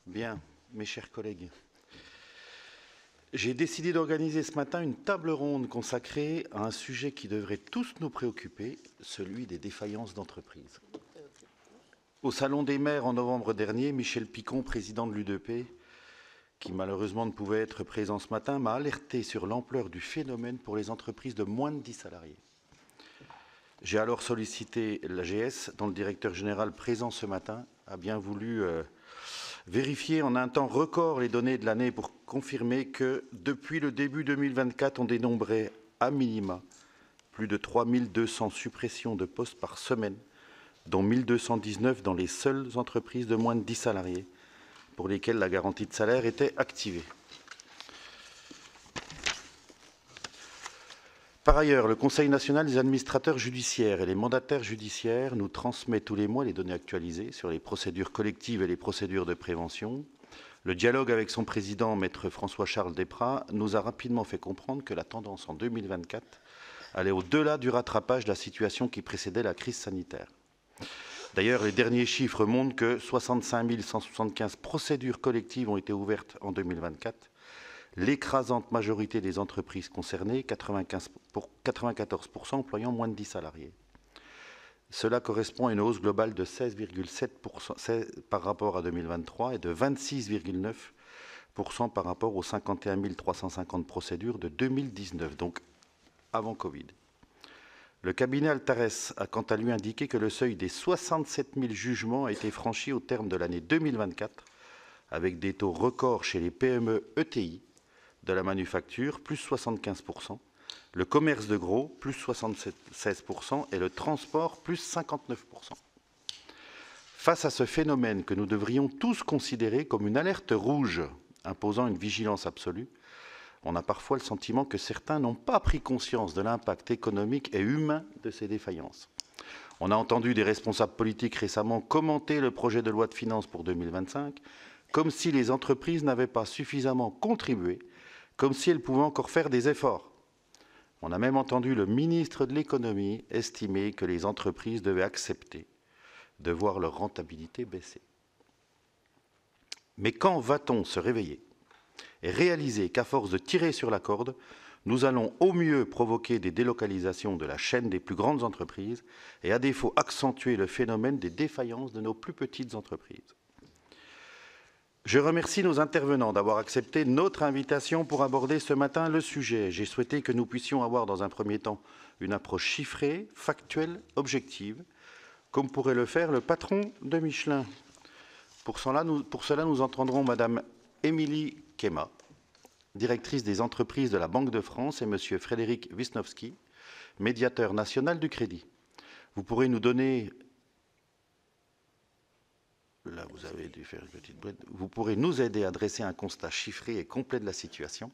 Bien, mes chers collègues, j'ai décidé d'organiser ce matin une table ronde consacrée à un sujet qui devrait tous nous préoccuper, celui des défaillances d'entreprise. Au Salon des maires en novembre dernier, Michel Picon, président de l'UDP, qui malheureusement ne pouvait être présent ce matin, m'a alerté sur l'ampleur du phénomène pour les entreprises de moins de 10 salariés. J'ai alors sollicité l'AGS, dont le directeur général présent ce matin a bien voulu vérifier en un temps record les données de l'année pour confirmer que depuis le début 2024, on dénombrait à minima plus de 3200 suppressions de postes par semaine, dont 1219 dans les seules entreprises de moins de 10 salariés, pour lesquelles la garantie de salaire était activée. Par ailleurs, le Conseil national des administrateurs judiciaires et les mandataires judiciaires nous transmet tous les mois les données actualisées sur les procédures collectives et les procédures de prévention. Le dialogue avec son président, maître François-Charles Desprats, nous a rapidement fait comprendre que la tendance en 2024 allait au-delà du rattrapage de la situation qui précédait la crise sanitaire. D'ailleurs, les derniers chiffres montrent que 65 175 procédures collectives ont été ouvertes en 2024. L'écrasante majorité des entreprises concernées, 94% employant moins de 10 salariés. Cela correspond à une hausse globale de 16,7% par rapport à 2023 et de 26,9% par rapport aux 51 350 procédures de 2019, donc avant Covid. Le cabinet Altares a quant à lui indiqué que le seuil des 67 000 jugements a été franchi au terme de l'année 2024, avec des taux records chez les PME ETI, de la manufacture, plus 75%, le commerce de gros, plus 76%, et le transport, plus 59%. Face à ce phénomène que nous devrions tous considérer comme une alerte rouge, imposant une vigilance absolue, on a parfois le sentiment que certains n'ont pas pris conscience de l'impact économique et humain de ces défaillances. On a entendu des responsables politiques récemment commenter le projet de loi de finances pour 2025, comme si les entreprises n'avaient pas suffisamment contribué, comme si elles pouvaient encore faire des efforts. On a même entendu le ministre de l'économie estimer que les entreprises devaient accepter de voir leur rentabilité baisser. Mais quand va-t-on se réveiller et réaliser qu'à force de tirer sur la corde, nous allons au mieux provoquer des délocalisations de la chaîne des plus grandes entreprises et à défaut accentuer le phénomène des défaillances de nos plus petites entreprises? Je remercie nos intervenants d'avoir accepté notre invitation pour aborder ce matin le sujet. J'ai souhaité que nous puissions avoir dans un premier temps une approche chiffrée, factuelle, objective, comme pourrait le faire le patron de Michelin. Pour cela, nous entendrons Madame Émilie Kema, directrice des entreprises de la Banque de France, et Monsieur Frédéric Wisnowski, médiateur national du crédit. Vous pourrez nous donner... Là, vous avez dû faire une petite bride. Vous pourrez nous aider à dresser un constat chiffré et complet de la situation,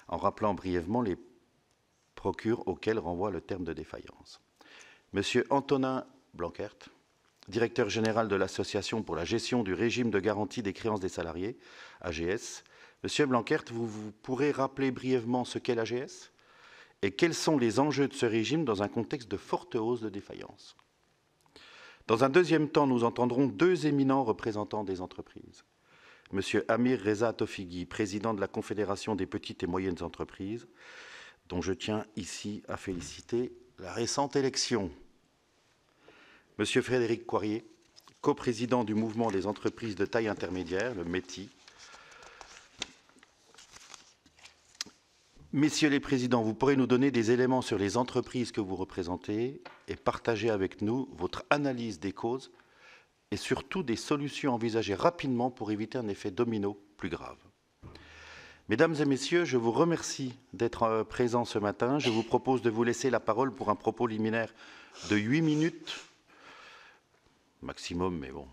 en rappelant brièvement les procures auxquelles renvoie le terme de défaillance. Monsieur Antonin Blanquert, directeur général de l'Association pour la gestion du régime de garantie des créances des salariés, AGS. Monsieur Blanquert, vous pourrez rappeler brièvement ce qu'est l'AGS et quels sont les enjeux de ce régime dans un contexte de forte hausse de défaillance. Dans un deuxième temps, nous entendrons deux éminents représentants des entreprises. Monsieur Amir Reza Tofighi, président de la Confédération des petites et moyennes entreprises, dont je tiens ici à féliciter la récente élection. Monsieur Frédéric Coirier, coprésident du mouvement des entreprises de taille intermédiaire, le METI. Messieurs les présidents, vous pourrez nous donner des éléments sur les entreprises que vous représentez et partager avec nous votre analyse des causes et surtout des solutions envisagées rapidement pour éviter un effet domino plus grave. Mesdames et messieurs, je vous remercie d'être présents ce matin. Je vous propose de vous laisser la parole pour un propos liminaire de 8 minutes, maximum, mais bon,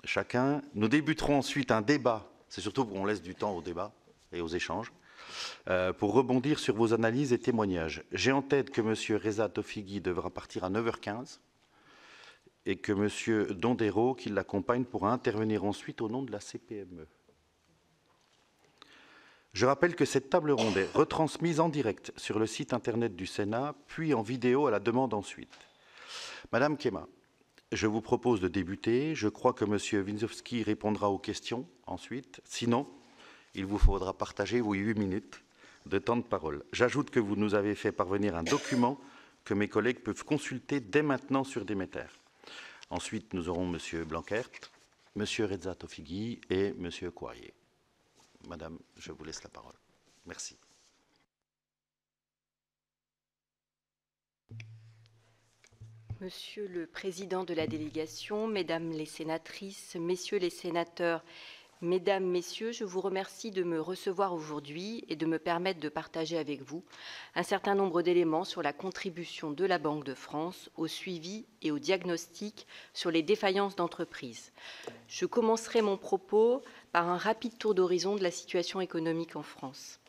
chacun. Nous débuterons ensuite un débat, c'est surtout pour qu'on laisse du temps au débat et aux échanges, pour rebondir sur vos analyses et témoignages. J'ai en tête que M. Reza Tofighi devra partir à 9h15 et que M. Dondero, qui l'accompagne, pourra intervenir ensuite au nom de la CPME. Je rappelle que cette table ronde est retransmise en direct sur le site internet du Sénat, puis en vidéo à la demande ensuite. Madame Kema, Je vous propose de débuter. Je crois que M. Winzowski répondra aux questions ensuite. Sinon, il vous faudra partager vos 8 minutes de temps de parole. J'ajoute que vous nous avez fait parvenir un document que mes collègues peuvent consulter dès maintenant sur Déméter. Ensuite, nous aurons M. Blanquert, M. Reza Tofigui et M. Coirier. Madame, je vous laisse la parole. Merci. Monsieur le Président de la délégation, Mesdames les sénatrices, Messieurs les sénateurs, Mesdames, Messieurs, je vous remercie de me recevoir aujourd'hui et de me permettre de partager avec vous un certain nombre d'éléments sur la contribution de la Banque de France au suivi et au diagnostic sur les défaillances d'entreprises. Je commencerai mon propos par un rapide tour d'horizon de la situation économique en France.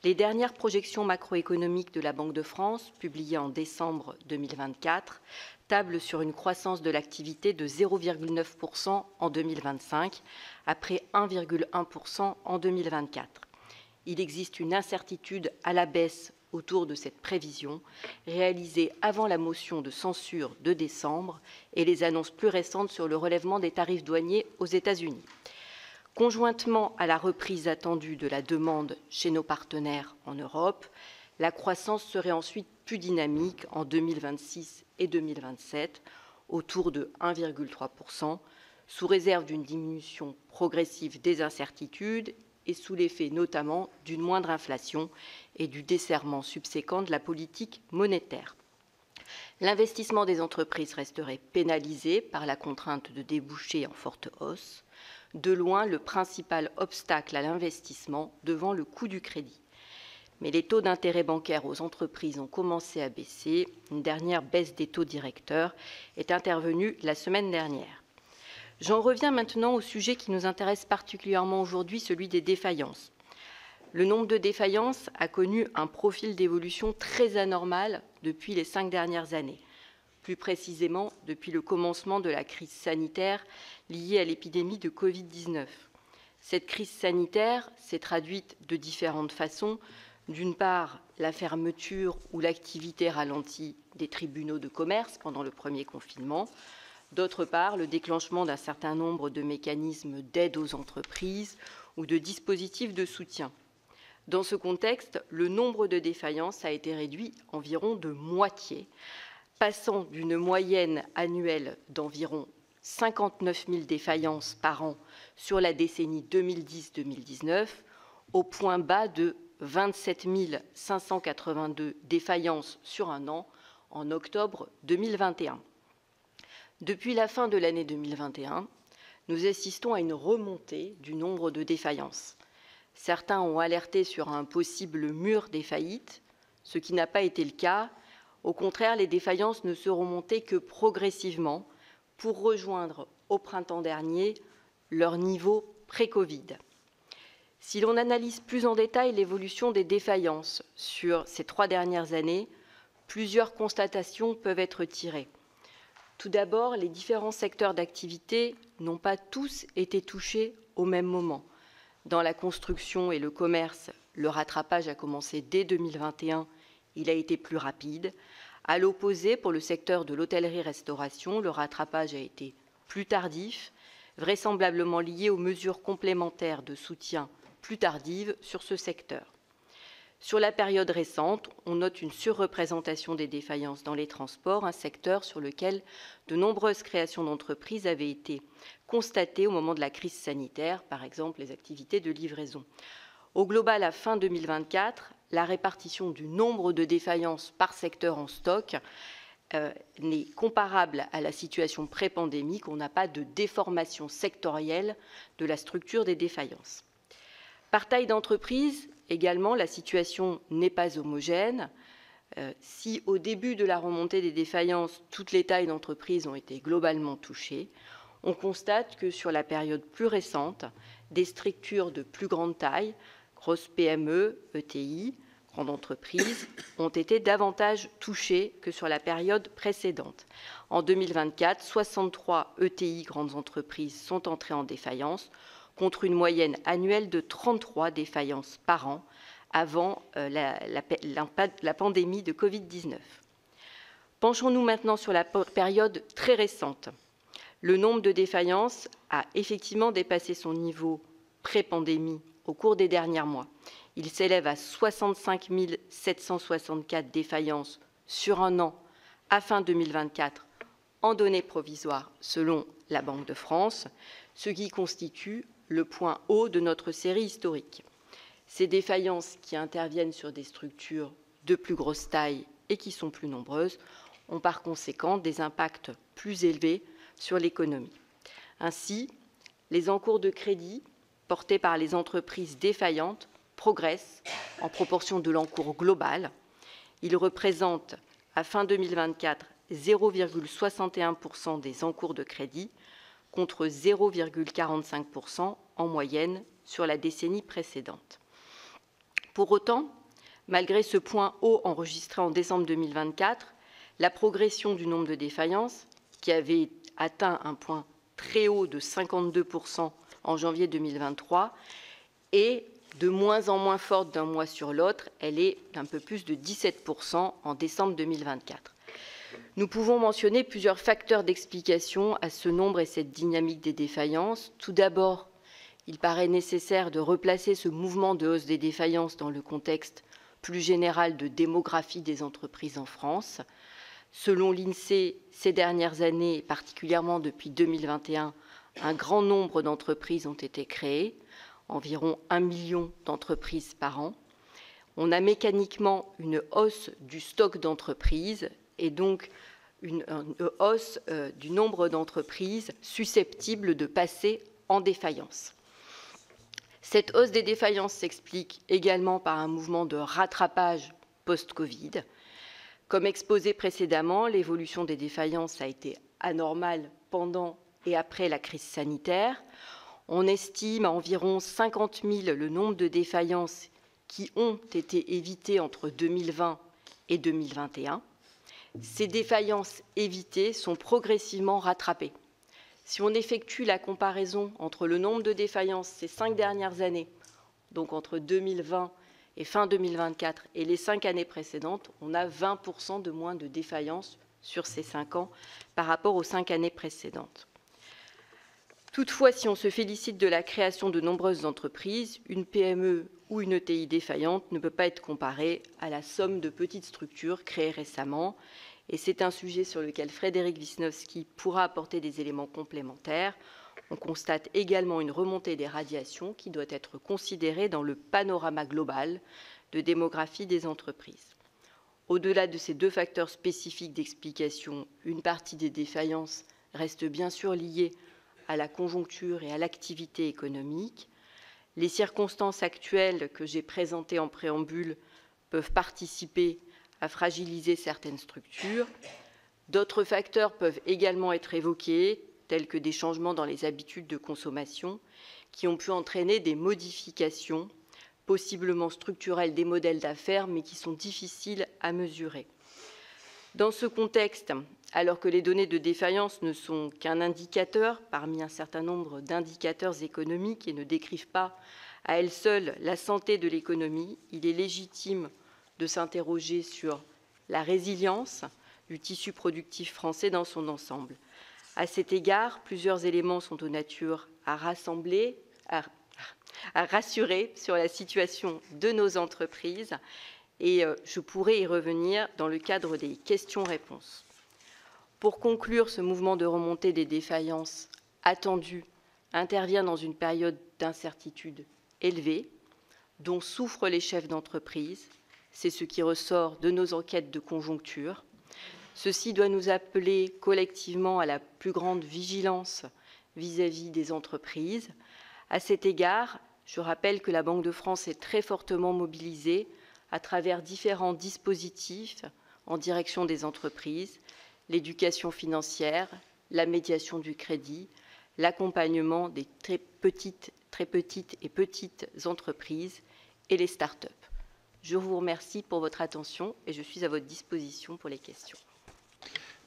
Les dernières projections macroéconomiques de la Banque de France, publiées en décembre 2024, tablent sur une croissance de l'activité de 0,9% en 2025, après 1,1% en 2024. Il existe une incertitude à la baisse autour de cette prévision, réalisée avant la motion de censure de décembre et les annonces plus récentes sur le relèvement des tarifs douaniers aux États-Unis. Conjointement à la reprise attendue de la demande chez nos partenaires en Europe, la croissance serait ensuite plus dynamique en 2026 et 2027, autour de 1,3%, sous réserve d'une diminution progressive des incertitudes et sous l'effet notamment d'une moindre inflation et du desserrement subséquent de la politique monétaire. L'investissement des entreprises resterait pénalisé par la contrainte de débouchés en forte hausse, de loin le principal obstacle à l'investissement devant le coût du crédit. Mais les taux d'intérêt bancaire aux entreprises ont commencé à baisser. Une dernière baisse des taux directeurs est intervenue la semaine dernière. J'en reviens maintenant au sujet qui nous intéresse particulièrement aujourd'hui, celui des défaillances. Le nombre de défaillances a connu un profil d'évolution très anormal depuis les 5 dernières années. Plus précisément depuis le commencement de la crise sanitaire liée à l'épidémie de Covid-19. Cette crise sanitaire s'est traduite de différentes façons. D'une part, la fermeture ou l'activité ralentie des tribunaux de commerce pendant le premier confinement. D'autre part, le déclenchement d'un certain nombre de mécanismes d'aide aux entreprises ou de dispositifs de soutien. Dans ce contexte, le nombre de défaillances a été réduit environ de moitié, passant d'une moyenne annuelle d'environ 59 000 défaillances par an sur la décennie 2010-2019 au point bas de 27 582 défaillances sur un an en octobre 2021. Depuis la fin de l'année 2021, nous assistons à une remontée du nombre de défaillances. Certains ont alerté sur un possible mur des faillites, ce qui n'a pas été le cas. Au contraire, les défaillances ne seront montées que progressivement pour rejoindre au printemps dernier leur niveau pré-Covid. Si l'on analyse plus en détail l'évolution des défaillances sur ces 3 dernières années, plusieurs constatations peuvent être tirées. Tout d'abord, les différents secteurs d'activité n'ont pas tous été touchés au même moment. Dans la construction et le commerce, le rattrapage a commencé dès 2021. Il a été plus rapide. À l'opposé, pour le secteur de l'hôtellerie-restauration, le rattrapage a été plus tardif, vraisemblablement lié aux mesures complémentaires de soutien plus tardives sur ce secteur. Sur la période récente, on note une surreprésentation des défaillances dans les transports, un secteur sur lequel de nombreuses créations d'entreprises avaient été constatées au moment de la crise sanitaire, par exemple les activités de livraison. Au global, à fin 2024, la répartition du nombre de défaillances par secteur en stock n'est comparable à la situation pré-pandémique. On n'a pas de déformation sectorielle de la structure des défaillances. Par taille d'entreprise, également, la situation n'est pas homogène. Si au début de la remontée des défaillances, toutes les tailles d'entreprise ont été globalement touchées, on constate que sur la période plus récente, des structures de plus grande taille, grosses PME, ETI, grandes entreprises, ont été davantage touchées que sur la période précédente. En 2024, 63 ETI grandes entreprises sont entrées en défaillance, contre une moyenne annuelle de 33 défaillances par an avant la pandémie de Covid-19. Penchons-nous maintenant sur la période très récente. Le nombre de défaillances a effectivement dépassé son niveau pré-pandémie au cours des derniers mois. Il s'élève à 65 764 défaillances sur un an à fin 2024 en données provisoires selon la Banque de France, ce qui constitue le point haut de notre série historique. Ces défaillances qui interviennent sur des structures de plus grosse taille et qui sont plus nombreuses ont par conséquent des impacts plus élevés sur l'économie. Ainsi, les encours de crédit portés par les entreprises défaillantes progressent en proportion de l'encours global. Ils représentent à fin 2024 0,61% des encours de crédit contre 0,45% en moyenne sur la décennie précédente. Pour autant, malgré ce point haut enregistré en décembre 2024, la progression du nombre de défaillances, qui avait atteint un point très haut de 52% en janvier 2023, est de moins en moins forte d'un mois sur l'autre. Elle est d'un peu plus de 17% en décembre 2024. Nous pouvons mentionner plusieurs facteurs d'explication à ce nombre et cette dynamique des défaillances. Tout d'abord, il paraît nécessaire de replacer ce mouvement de hausse des défaillances dans le contexte plus général de démographie des entreprises en France. Selon l'INSEE, ces dernières années, particulièrement depuis 2021, un grand nombre d'entreprises ont été créées, environ 1 million d'entreprises par an. On a mécaniquement une hausse du stock d'entreprises et donc une hausse du nombre d'entreprises susceptibles de passer en défaillance. Cette hausse des défaillances s'explique également par un mouvement de rattrapage post-Covid. Comme exposé précédemment, l'évolution des défaillances a été anormale pendant et après la crise sanitaire. On estime à environ 50 000 le nombre de défaillances qui ont été évitées entre 2020 et 2021. Ces défaillances évitées sont progressivement rattrapées. Si on effectue la comparaison entre le nombre de défaillances ces 5 dernières années, donc entre 2020 et fin 2024, et les 5 années précédentes, on a 20% de moins de défaillances sur ces 5 ans par rapport aux 5 années précédentes. Toutefois, si on se félicite de la création de nombreuses entreprises, une PME ou une ETI défaillante ne peut pas être comparée à la somme de petites structures créées récemment. Et c'est un sujet sur lequel Frédéric Wisniewski pourra apporter des éléments complémentaires. On constate également une remontée des radiations qui doit être considérée dans le panorama global de démographie des entreprises. Au-delà de ces deux facteurs spécifiques d'explication, une partie des défaillances reste bien sûr liée à la conjoncture et à l'activité économique. Les circonstances actuelles que j'ai présentées en préambule peuvent participer à fragiliser certaines structures. D'autres facteurs peuvent également être évoqués, tels que des changements dans les habitudes de consommation, qui ont pu entraîner des modifications, possiblement structurelles des modèles d'affaires, mais qui sont difficiles à mesurer. Dans ce contexte, alors que les données de défaillance ne sont qu'un indicateur parmi un certain nombre d'indicateurs économiques et ne décrivent pas à elles seules la santé de l'économie, il est légitime de s'interroger sur la résilience du tissu productif français dans son ensemble. À cet égard, plusieurs éléments sont de nature à rassurer sur la situation de nos entreprises et je pourrais y revenir dans le cadre des questions-réponses. Pour conclure, ce mouvement de remontée des défaillances attendues intervient dans une période d'incertitude élevée dont souffrent les chefs d'entreprise. C'est ce qui ressort de nos enquêtes de conjoncture. Ceci doit nous appeler collectivement à la plus grande vigilance vis-à-vis des entreprises. À cet égard, je rappelle que la Banque de France est très fortement mobilisée à travers différents dispositifs en direction des entreprises, l'éducation financière, la médiation du crédit, l'accompagnement des très petites et petites entreprises et les start-up. Je vous remercie pour votre attention et je suis à votre disposition pour les questions.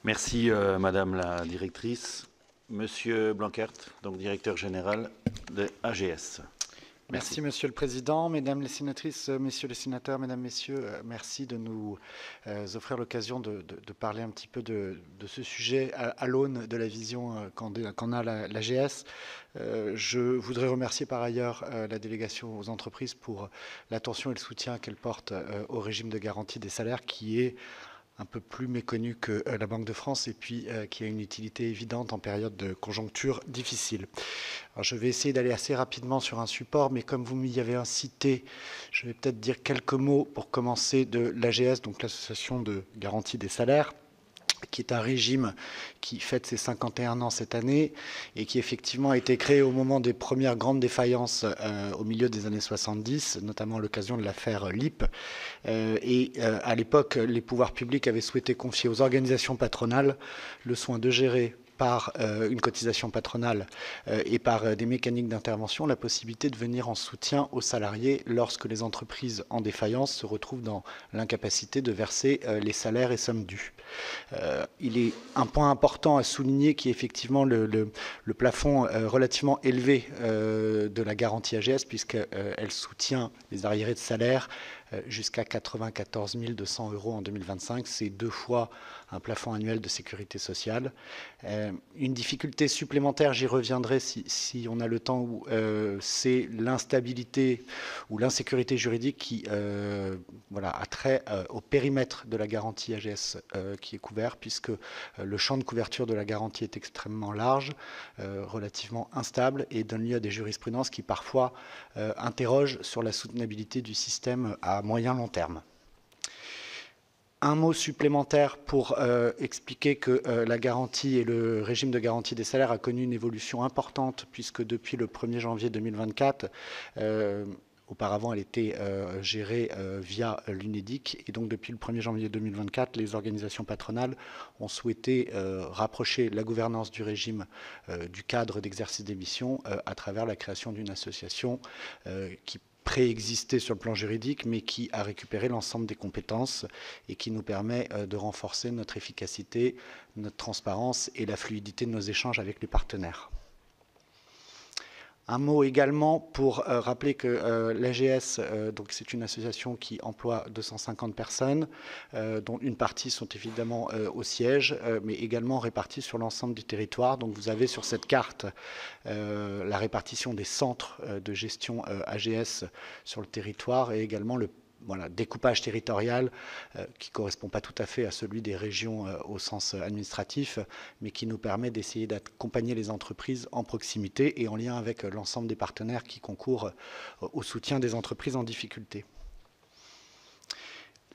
Merci Madame la directrice. Monsieur Blanquert, donc directeur général de AGS. Merci, Monsieur le Président. Mesdames les sénatrices, Messieurs les sénateurs, Mesdames, Messieurs, merci de nous offrir l'occasion de parler un petit peu de ce sujet à l'aune de la vision qu'en a l'AGS. Je voudrais remercier par ailleurs la délégation aux entreprises pour l'attention et le soutien qu'elle porte au régime de garantie des salaires qui est un peu plus méconnu que la Banque de France et puis qui a une utilité évidente en période de conjoncture difficile. Alors, je vais essayer d'aller assez rapidement sur un support, mais comme vous m'y avez incité, je vais peut-être dire quelques mots pour commencer de l'AGS, donc l'Association de garantie des salaires, qui est un régime qui fête ses 51 ans cette année et qui effectivement a été créé au moment des premières grandes défaillances au milieu des années 70, notamment à l'occasion de l'affaire LIP. À l'époque, les pouvoirs publics avaient souhaité confier aux organisations patronales le soin de gérer par une cotisation patronale et par des mécaniques d'intervention, la possibilité de venir en soutien aux salariés lorsque les entreprises en défaillance se retrouvent dans l'incapacité de verser les salaires et sommes dues. Il est un point important à souligner qui est effectivement le plafond relativement élevé de la garantie AGS, puisqu'elle soutient les arriérés de salaire jusqu'à 94 200 € en 2025. C'est 2 fois un plafond annuel de sécurité sociale. Une difficulté supplémentaire, j'y reviendrai si on a le temps, c'est l'instabilité ou l'insécurité juridique qui a trait au périmètre de la garantie AGS qui est couvert, puisque le champ de couverture de la garantie est extrêmement large, relativement instable et donne lieu à des jurisprudences qui parfois interrogent sur la soutenabilité du système à moyen long terme. Un mot supplémentaire pour expliquer que la garantie et le régime de garantie des salaires a connu une évolution importante, puisque depuis le 1er janvier 2024, auparavant elle était gérée via l'UNEDIC, et donc depuis le 1er janvier 2024, les organisations patronales ont souhaité rapprocher la gouvernance du régime du cadre d'exercice des missions à travers la création d'une association qui préexisté sur le plan juridique, mais qui a récupéré l'ensemble des compétences et qui nous permet de renforcer notre efficacité, notre transparence et la fluidité de nos échanges avec les partenaires. Un mot également pour rappeler que l'AGS, c'est une association qui emploie 250 personnes, dont une partie sont évidemment au siège, mais également réparties sur l'ensemble du territoire. Donc vous avez sur cette carte la répartition des centres de gestion AGS sur le territoire et également le découpage territorial qui ne correspond pas tout à fait à celui des régions au sens administratif, mais qui nous permet d'essayer d'accompagner les entreprises en proximité et en lien avec l'ensemble des partenaires qui concourent au soutien des entreprises en difficulté.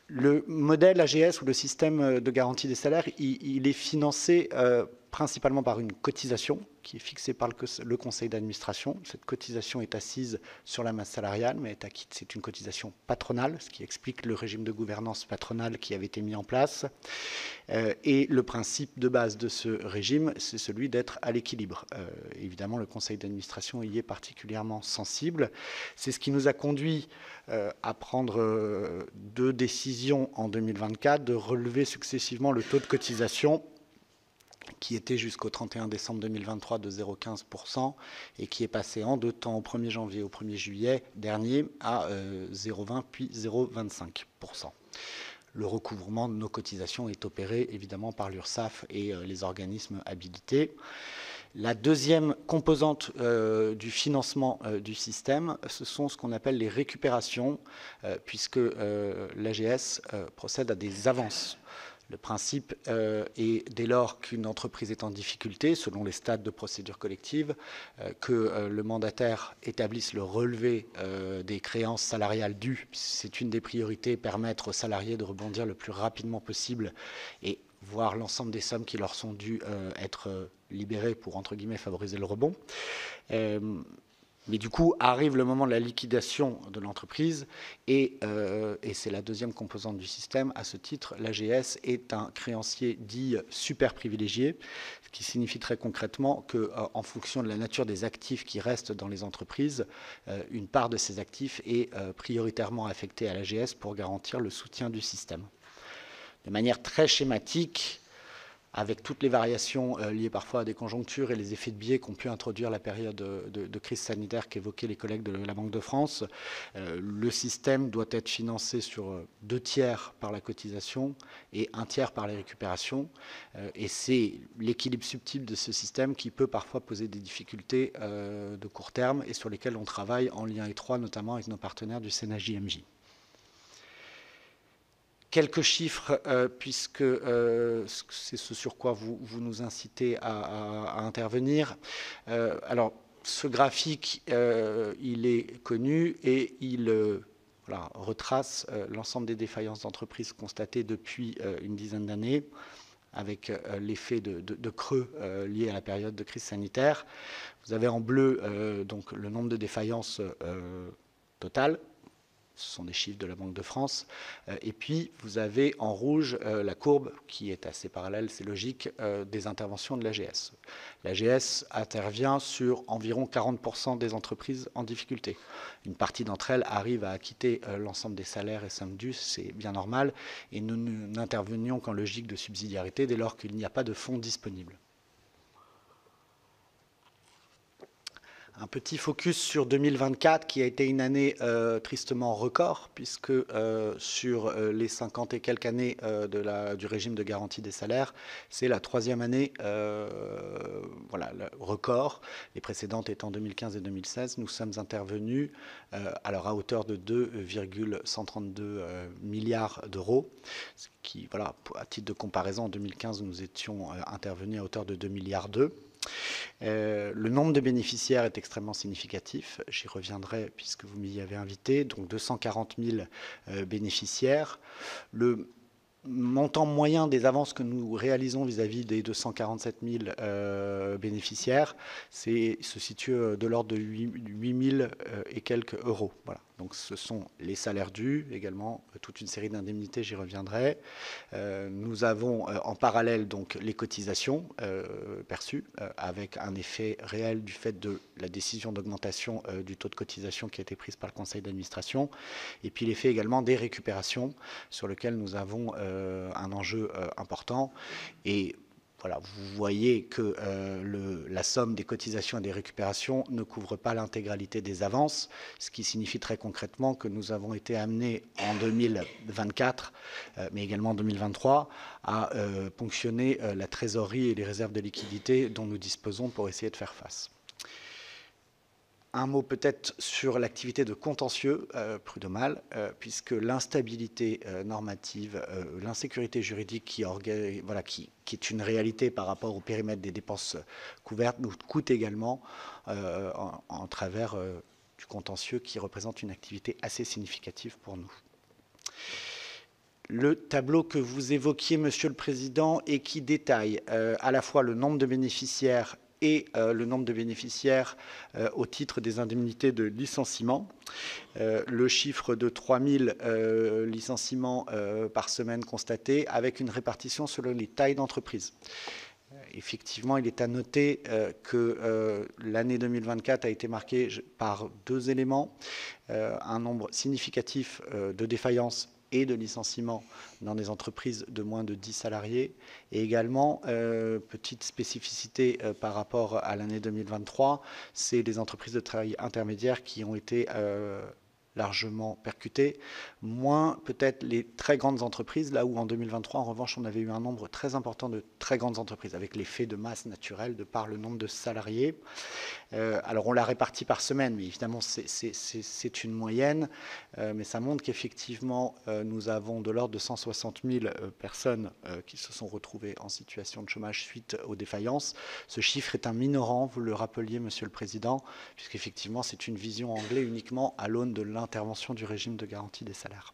Le modèle AGS ou le système de garantie des salaires, il est financé principalement par une cotisation qui est fixée par le conseil d'administration. Cette cotisation est assise sur la masse salariale, mais c'est une cotisation patronale, ce qui explique le régime de gouvernance patronale qui avait été mis en place. Et le principe de base de ce régime, c'est celui d'être à l'équilibre. Évidemment, le conseil d'administration y est particulièrement sensible. C'est ce qui nous a conduit à prendre 2 décisions en 2024, de relever successivement le taux de cotisation qui était jusqu'au 31 décembre 2023 de 0,15% et qui est passé en 2 temps, au 1er janvier et au 1er juillet dernier, à 0,20 puis 0,25%. Le recouvrement de nos cotisations est opéré évidemment par l'URSSAF et les organismes habilités. La deuxième composante du financement du système, ce sont ce qu'on appelle les récupérations, puisque l'AGS procède à des avances. Le principe est, dès lors qu'une entreprise est en difficulté, selon les stades de procédure collective, que le mandataire établisse le relevé des créances salariales dues. C'est une des priorités, permettre aux salariés de rebondir le plus rapidement possible et voir l'ensemble des sommes qui leur sont dues être libérées pour, entre guillemets, favoriser le rebond. Mais du coup, arrive le moment de la liquidation de l'entreprise et c'est la deuxième composante du système. À ce titre, l'AGS est un créancier dit super privilégié, ce qui signifie très concrètement qu'en fonction de la nature des actifs qui restent dans les entreprises, une part de ces actifs est prioritairement affectée à l'AGS pour garantir le soutien du système. De manière très schématique, avec toutes les variations liées parfois à des conjonctures et les effets de biais qu'ont pu introduire la période de crise sanitaire qu'évoquaient les collègues de la Banque de France, le système doit être financé sur 2 tiers par la cotisation et 1 tiers par les récupérations. Et c'est l'équilibre subtil de ce système qui peut parfois poser des difficultés de court terme et sur lesquelles on travaille en lien étroit, notamment avec nos partenaires du Sénat JMJ. Quelques chiffres, puisque c'est ce sur quoi vous nous incitez à intervenir. Alors, ce graphique, il est connu et il retrace l'ensemble des défaillances d'entreprises constatées depuis une dizaine d'années, avec l'effet de creux lié à la période de crise sanitaire. Vous avez en bleu donc le nombre de défaillances totales. Ce sont des chiffres de la Banque de France. Et puis, vous avez en rouge la courbe qui est assez parallèle, c'est logique, des interventions de l'AGS. L'AGS intervient sur environ 40% des entreprises en difficulté. Une partie d'entre elles arrive à acquitter l'ensemble des salaires et sommes dus, c'est bien normal. Et nous n'intervenions qu'en logique de subsidiarité dès lors qu'il n'y a pas de fonds disponibles. Un petit focus sur 2024 qui a été une année tristement record puisque sur les 50 et quelques années du régime de garantie des salaires, c'est la 3e année voilà, le record. Les précédentes étant 2015 et 2016, nous sommes intervenus alors à hauteur de 2,132 milliards d'euros. Qui, voilà, à titre de comparaison, en 2015, nous étions intervenus à hauteur de 2,2 milliards. Le nombre de bénéficiaires est extrêmement significatif. J'y reviendrai puisque vous m'y avez invité. Donc 240 000 bénéficiaires. Le montant moyen des avances que nous réalisons vis-à-vis des 247 000 bénéficiaires, se situe de l'ordre de 8 000 et quelques euros. Voilà. Donc ce sont les salaires dus, également toute une série d'indemnités, j'y reviendrai. Nous avons en parallèle donc les cotisations perçues, avec un effet réel du fait de la décision d'augmentation du taux de cotisation qui a été prise par le conseil d'administration, et puis l'effet également des récupérations, sur lequel nous avons un enjeu important. Et voilà, vous voyez que la somme des cotisations et des récupérations ne couvre pas l'intégralité des avances, ce qui signifie très concrètement que nous avons été amenés en 2024, mais également en 2023, à ponctionner la trésorerie et les réserves de liquidité dont nous disposons pour essayer de faire face. Un mot peut-être sur l'activité de contentieux prud'homal, puisque l'instabilité normative, l'insécurité juridique qui est une réalité par rapport au périmètre des dépenses couvertes nous coûte également en travers du contentieux qui représente une activité assez significative pour nous. Le tableau que vous évoquiez, Monsieur le Président, et qui détaille à la fois le nombre de bénéficiaires et le nombre de bénéficiaires au titre des indemnités de licenciement. Le chiffre de 3 000 licenciements par semaine constatés, avec une répartition selon les tailles d'entreprise. Effectivement, il est à noter que l'année 2024 a été marquée par 2 éléments. Un nombre significatif de défaillances et de licenciements dans des entreprises de moins de 10 salariés. Et également, petite spécificité par rapport à l'année 2023, c'est les entreprises de travail intermédiaire qui ont été largement percutées, moins peut-être les très grandes entreprises, là où en 2023, en revanche, on avait eu un nombre très important de très grandes entreprises, avec l'effet de masse naturelle de par le nombre de salariés. Alors on l'a réparti par semaine, mais évidemment c'est une moyenne, mais ça montre qu'effectivement nous avons de l'ordre de 160 000 personnes qui se sont retrouvées en situation de chômage suite aux défaillances. Ce chiffre est un minorant, vous le rappeliez, Monsieur le Président, puisqu'effectivement c'est une vision anglaise uniquement à l'aune de l'intervention du régime de garantie des salaires.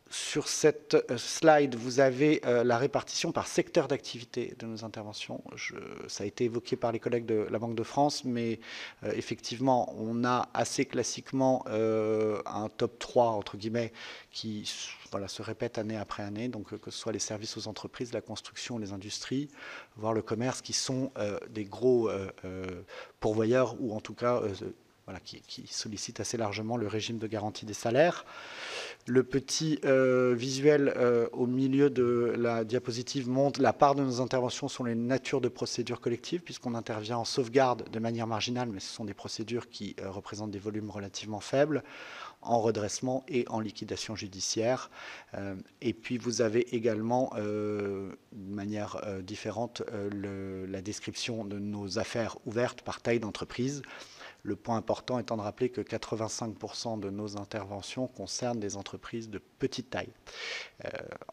Sur cette slide, vous avez la répartition par secteur d'activité de nos interventions. Ça a été évoqué par les collègues de la Banque de France, mais effectivement, on a assez classiquement un top 3, entre guillemets, qui se répète année après année, donc que ce soit les services aux entreprises, la construction, les industries, voire le commerce, qui sont des gros pourvoyeurs, ou en tout cas qui sollicitent assez largement le régime de garantie des salaires. Le petit visuel au milieu de la diapositive montre la part de nos interventions sur les natures de procédures collectives, puisqu'on intervient en sauvegarde de manière marginale, mais ce sont des procédures qui représentent des volumes relativement faibles, en redressement et en liquidation judiciaire. Et puis vous avez également, de manière différente, la description de nos affaires ouvertes par taille d'entreprise. Le point important étant de rappeler que 85% de nos interventions concernent des entreprises de petite taille.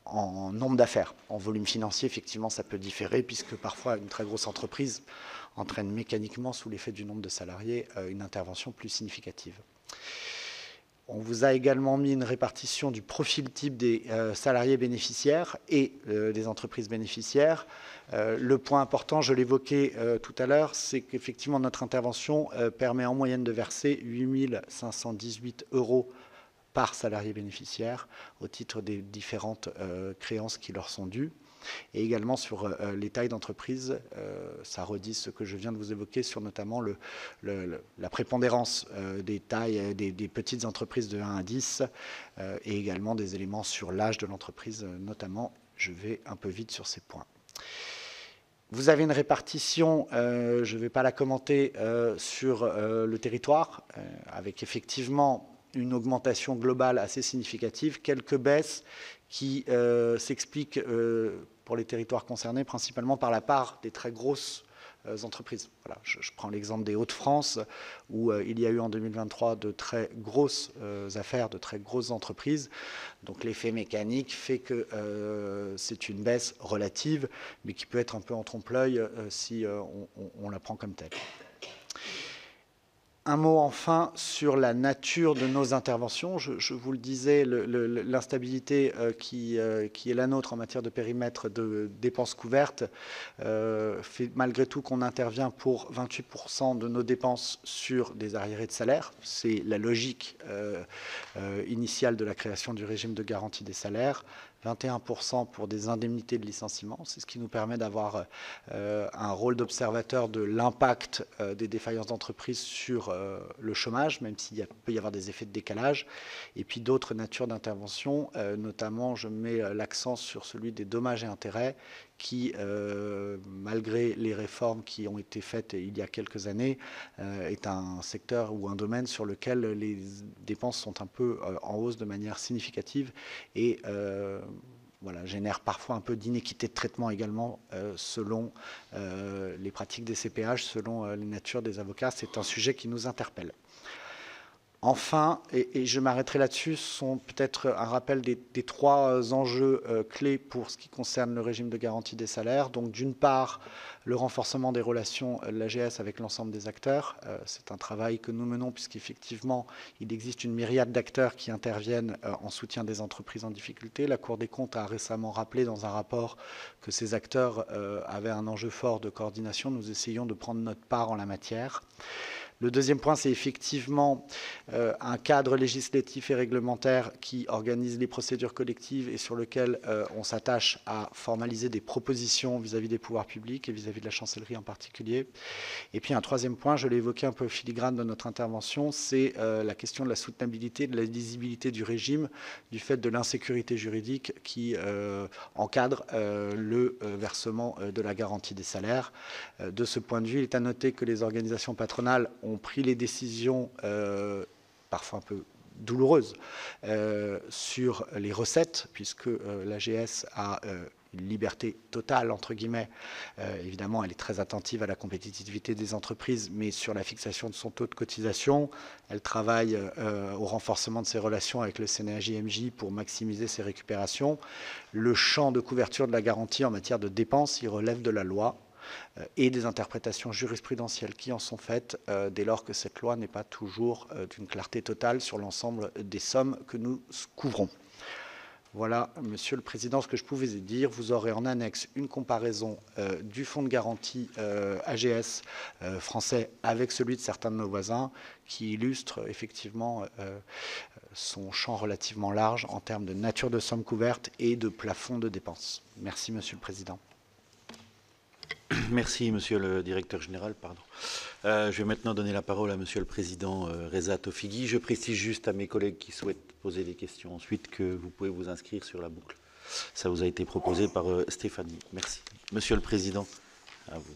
En nombre d'affaires, en volume financier, effectivement, ça peut différer, puisque parfois une très grosse entreprise entraîne mécaniquement, sous l'effet du nombre de salariés, une intervention plus significative. On vous a également mis une répartition du profil type des salariés bénéficiaires et des entreprises bénéficiaires. Le point important, je l'évoquais tout à l'heure, c'est qu'effectivement notre intervention permet en moyenne de verser 8 518 € par salarié bénéficiaire au titre des différentes créances qui leur sont dues. Et également sur les tailles d'entreprise, ça redit ce que je viens de vous évoquer sur notamment la prépondérance des tailles des petites entreprises de 1 à 10 et également des éléments sur l'âge de l'entreprise notamment. Je vais un peu vite sur ces points. Vous avez une répartition, je ne vais pas la commenter, sur le territoire, avec effectivement une augmentation globale assez significative, quelques baisses qui s'expliquent pour les territoires concernés principalement par la part des très grosses entreprises. Voilà, je prends l'exemple des Hauts-de-France où il y a eu en 2023 de très grosses affaires, de très grosses entreprises. Donc l'effet mécanique fait que c'est une baisse relative, mais qui peut être un peu en trompe-l'œil si on la prend comme telle. Un mot enfin sur la nature de nos interventions. Je vous le disais, l'instabilité qui est la nôtre en matière de périmètre de dépenses couvertes fait malgré tout qu'on intervient pour 28% de nos dépenses sur des arriérés de salaire. C'est la logique initiale de la création du régime de garantie des salaires. 21% pour des indemnités de licenciement. C'est ce qui nous permet d'avoir un rôle d'observateur de l'impact des défaillances d'entreprise sur le chômage, même s'il peut y avoir des effets de décalage. Et puis d'autres natures d'intervention, notamment je mets l'accent sur celui des dommages et intérêts qui, malgré les réformes qui ont été faites il y a quelques années, est un secteur ou un domaine sur lequel les dépenses sont un peu en hausse de manière significative et voilà, génère parfois un peu d'inéquité de traitement également selon les pratiques des CPH, selon les natures des avocats. C'est un sujet qui nous interpelle. Enfin, et je m'arrêterai là-dessus, sont peut-être un rappel des trois enjeux clés pour ce qui concerne le régime de garantie des salaires. Donc d'une part, le renforcement des relations de l'AGS avec l'ensemble des acteurs. C'est un travail que nous menons puisqu'effectivement, il existe une myriade d'acteurs qui interviennent en soutien des entreprises en difficulté. La Cour des comptes a récemment rappelé dans un rapport que ces acteurs avaient un enjeu fort de coordination. Nous essayons de prendre notre part en la matière. Le deuxième point, c'est effectivement un cadre législatif et réglementaire qui organise les procédures collectives et sur lequel on s'attache à formaliser des propositions vis-à-vis des pouvoirs publics et vis-à-vis de la chancellerie en particulier. Et puis un troisième point, je l'ai évoqué un peu au filigrane de notre intervention, c'est la question de la soutenabilité, de la lisibilité du régime, du fait de l'insécurité juridique qui encadre le versement de la garantie des salaires. De ce point de vue, il est à noter que les organisations patronales ont pris les décisions, parfois un peu douloureuses, sur les recettes, puisque l'AGS a une liberté totale, entre guillemets. Évidemment, elle est très attentive à la compétitivité des entreprises, mais sur la fixation de son taux de cotisation, elle travaille au renforcement de ses relations avec le CNAJ-MJ pour maximiser ses récupérations. Le champ de couverture de la garantie en matière de dépenses, il relève de la loi et des interprétations jurisprudentielles qui en sont faites dès lors que cette loi n'est pas toujours d'une clarté totale sur l'ensemble des sommes que nous couvrons. Voilà, Monsieur le Président, ce que je pouvais dire. Vous aurez en annexe une comparaison du fonds de garantie AGS français avec celui de certains de nos voisins qui illustre effectivement son champ relativement large en termes de nature de sommes couvertes et de plafond de dépenses. Merci, Monsieur le Président. Merci, monsieur le directeur général. Pardon. Je vais maintenant donner la parole à monsieur le président Reza Tofigui. Je précise juste à mes collègues qui souhaitent poser des questions ensuite que vous pouvez vous inscrire sur la boucle. Ça vous a été proposé par Stéphanie. Merci. Monsieur le président, à vous.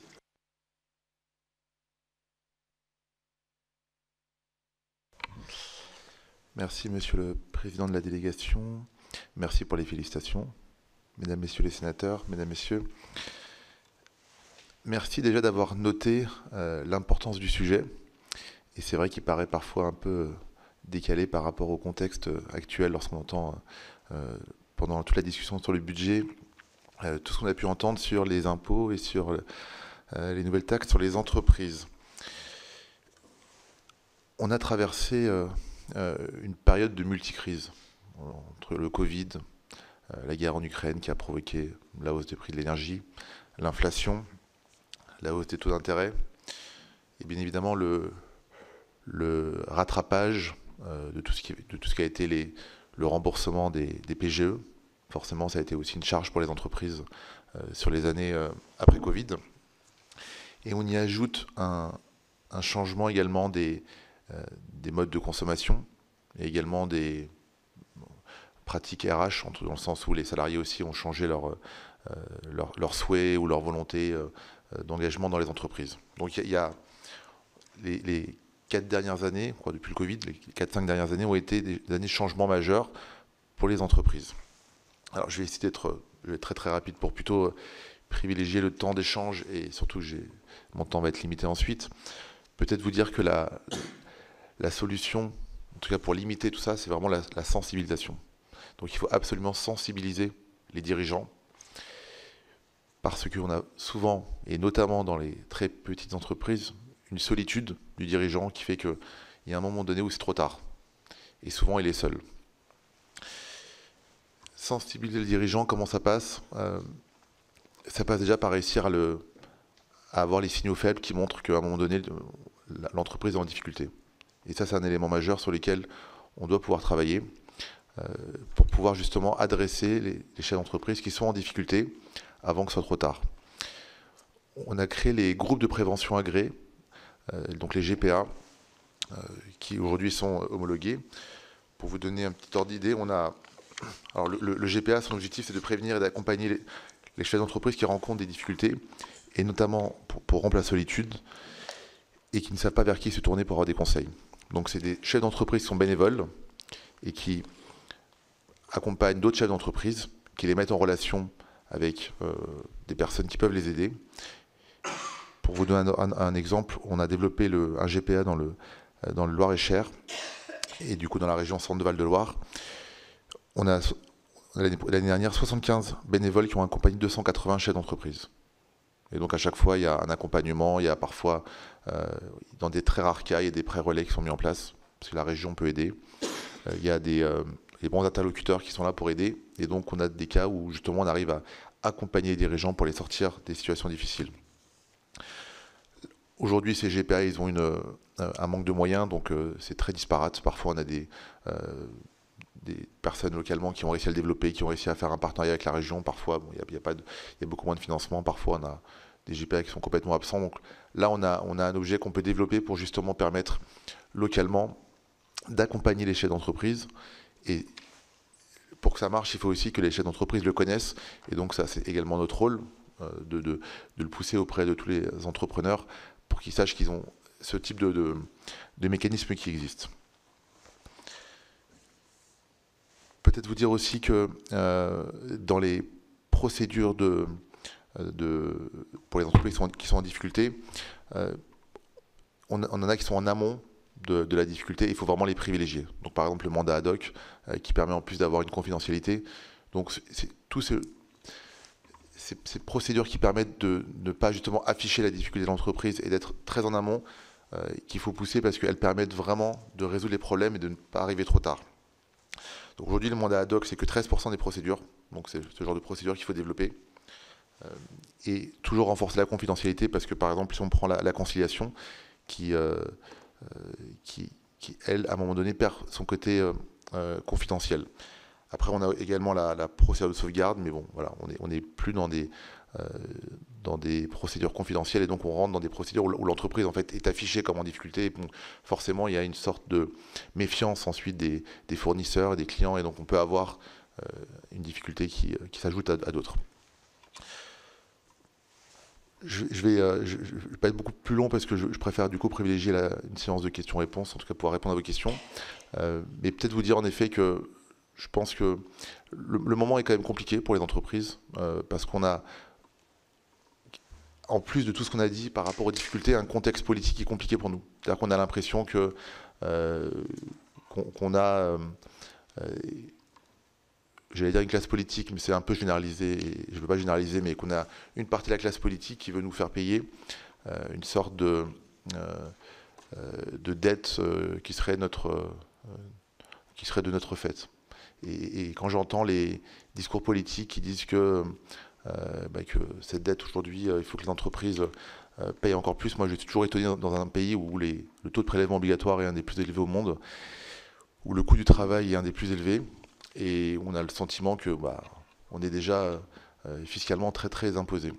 Merci, monsieur le président de la délégation. Merci pour les félicitations. Mesdames, messieurs les sénateurs, mesdames, messieurs, merci déjà d'avoir noté l'importance du sujet. Et c'est vrai qu'il paraît parfois un peu décalé par rapport au contexte actuel lorsqu'on entend, pendant toute la discussion sur le budget, tout ce qu'on a pu entendre sur les impôts et sur les nouvelles taxes sur les entreprises. On a traversé une période de multicrise entre le Covid, la guerre en Ukraine qui a provoqué la hausse des prix de l'énergie, l'inflation, la hausse des taux d'intérêt, et bien évidemment le rattrapage de tout ce qui a été le remboursement des PGE. Forcément, ça a été aussi une charge pour les entreprises sur les années après Covid. Et on y ajoute un changement également des modes de consommation et également des pratiques RH, dans le sens où les salariés aussi ont changé leurs souhaits ou leur volonté d'engagement dans les entreprises. Donc il y a les 4 dernières années, depuis le Covid, les 4-5 dernières années ont été des années de changement majeur pour les entreprises. Alors je vais essayer d'être très très rapide pour plutôt privilégier le temps d'échange et surtout mon temps va être limité ensuite. Peut-être vous dire que la solution, en tout cas pour limiter tout ça, c'est vraiment la sensibilisation. Donc il faut absolument sensibiliser les dirigeants parce qu'on a souvent, et notamment dans les très petites entreprises, une solitude du dirigeant qui fait qu'il y a un moment donné où c'est trop tard. Et souvent, il est seul. Sensibiliser le dirigeant, comment ça passe ? Ça passe déjà par réussir à avoir les signaux faibles qui montrent qu'à un moment donné, l'entreprise est en difficulté. Et ça, c'est un élément majeur sur lequel on doit pouvoir travailler pour pouvoir justement adresser les chefs d'entreprise qui sont en difficulté avant que ce soit trop tard. On a créé les groupes de prévention agréés, donc les GPA, qui aujourd'hui sont homologués. Pour vous donner un petit ordre d'idée, alors le GPA, son objectif, c'est de prévenir et d'accompagner les chefs d'entreprise qui rencontrent des difficultés, et notamment pour rompre la solitude, et qui ne savent pas vers qui se tourner pour avoir des conseils. Donc c'est des chefs d'entreprise qui sont bénévoles, et qui accompagnent d'autres chefs d'entreprise, qui les mettent en relation avec des personnes qui peuvent les aider. Pour vous donner un exemple, on a développé un GPA dans le Loir-et-Cher, et du coup dans la région Centre de Val-de-Loire. On a l'année dernière 75 bénévoles qui ont accompagné 280 chefs d'entreprise. Et donc à chaque fois, il y a un accompagnement, il y a parfois, dans des très rares cas, il y a des pré-relais qui sont mis en place, parce que la région peut aider. Il y a les bons interlocuteurs qui sont là pour aider, et donc on a des cas où justement on arrive à accompagner les dirigeants pour les sortir des situations difficiles. Aujourd'hui, ces GPA, ils ont un manque de moyens, donc c'est très disparate. Parfois, on a des personnes localement qui ont réussi à le développer, qui ont réussi à faire un partenariat avec la région. Parfois, il y a beaucoup moins de financement. Parfois, on a des GPA qui sont complètement absents. Donc là, on a un objet qu'on peut développer pour justement permettre localement d'accompagner les chefs d'entreprise. Et pour que ça marche, il faut aussi que les chefs d'entreprise le connaissent. Et donc ça, c'est également notre rôle de le pousser auprès de tous les entrepreneurs pour qu'ils sachent qu'ils ont ce type de mécanisme qui existe. Peut-être vous dire aussi que dans les procédures pour les entreprises qui sont en difficulté, on en a qui sont en amont de la difficulté, il faut vraiment les privilégier. Donc par exemple le mandat ad hoc qui permet en plus d'avoir une confidentialité. Donc c'est tous ces procédures qui permettent de ne pas justement afficher la difficulté de l'entreprise et d'être très en amont qu'il faut pousser parce qu'elles permettent vraiment de résoudre les problèmes et de ne pas arriver trop tard. Donc aujourd'hui le mandat ad hoc c'est que 13% des procédures, donc c'est ce genre de procédure qu'il faut développer. Et toujours renforcer la confidentialité parce que par exemple si on prend la conciliation qui elle, à un moment donné, perd son côté confidentiel. Après, on a également la procédure de sauvegarde, mais bon, voilà, on n'est plus dans des dans des procédures confidentielles, et donc on rentre dans des procédures où l'entreprise en fait est affichée comme en difficulté. Et bon, forcément, il y a une sorte de méfiance ensuite des fournisseurs et des clients, et donc on peut avoir une difficulté qui s'ajoute à d'autres. Je vais pas être beaucoup plus long parce que je préfère du coup privilégier une séance de questions-réponses, en tout cas pouvoir répondre à vos questions. Mais peut-être vous dire en effet que je pense que le moment est quand même compliqué pour les entreprises parce qu'on a, en plus de tout ce qu'on a dit par rapport aux difficultés, un contexte politique qui est compliqué pour nous. C'est-à-dire qu'on a l'impression que qu'on a, j'allais dire une classe politique, mais c'est un peu généralisé, et je ne veux pas généraliser, mais qu'on a une partie de la classe politique qui veut nous faire payer une sorte de dette qui serait de notre fait. Et quand j'entends les discours politiques qui disent que cette dette aujourd'hui, il faut que les entreprises payent encore plus, moi je suis toujours étonné dans un pays où le taux de prélèvement obligatoire est un des plus élevés au monde, où le coût du travail est un des plus élevés, et on a le sentiment que on est déjà fiscalement très très imposé.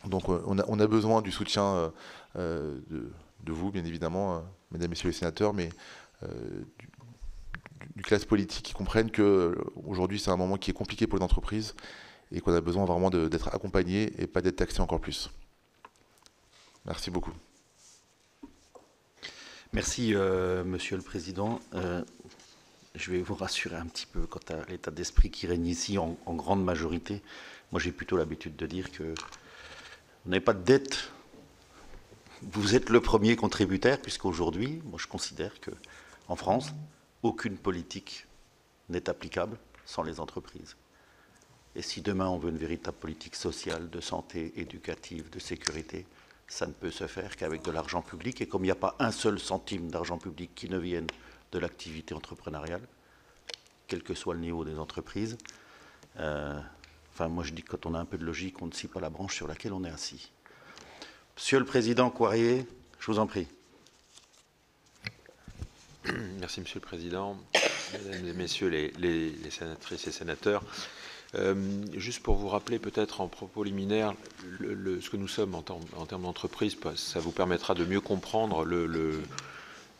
Donc on a besoin du soutien de vous, bien évidemment, mesdames, messieurs les sénateurs, mais du classe politique qui comprennent qu'aujourd'hui c'est un moment qui est compliqué pour les entreprises et qu'on a besoin vraiment d'être accompagnés et pas d'être taxés encore plus. Merci beaucoup. Merci, Monsieur le Président. Je vais vous rassurer un petit peu quant à l'état d'esprit qui règne ici en grande majorité. Moi, j'ai plutôt l'habitude de dire que vous n'avez pas de dette. Vous êtes le premier contributeur, puisqu'aujourd'hui, moi, je considère qu'en France, aucune politique n'est applicable sans les entreprises. Et si demain, on veut une véritable politique sociale, de santé, éducative, de sécurité, ça ne peut se faire qu'avec de l'argent public. Et comme il n'y a pas un seul centime d'argent public qui ne vienne de l'activité entrepreneuriale, quel que soit le niveau des entreprises. Moi je dis que quand on a un peu de logique, on ne scie pas la branche sur laquelle on est assis. Monsieur le Président Coirrier, je vous en prie. Merci Monsieur le Président, Mesdames et Messieurs les sénatrices et sénateurs. Juste pour vous rappeler peut-être en propos liminaire ce que nous sommes en termes d'entreprise, ça vous permettra de mieux comprendre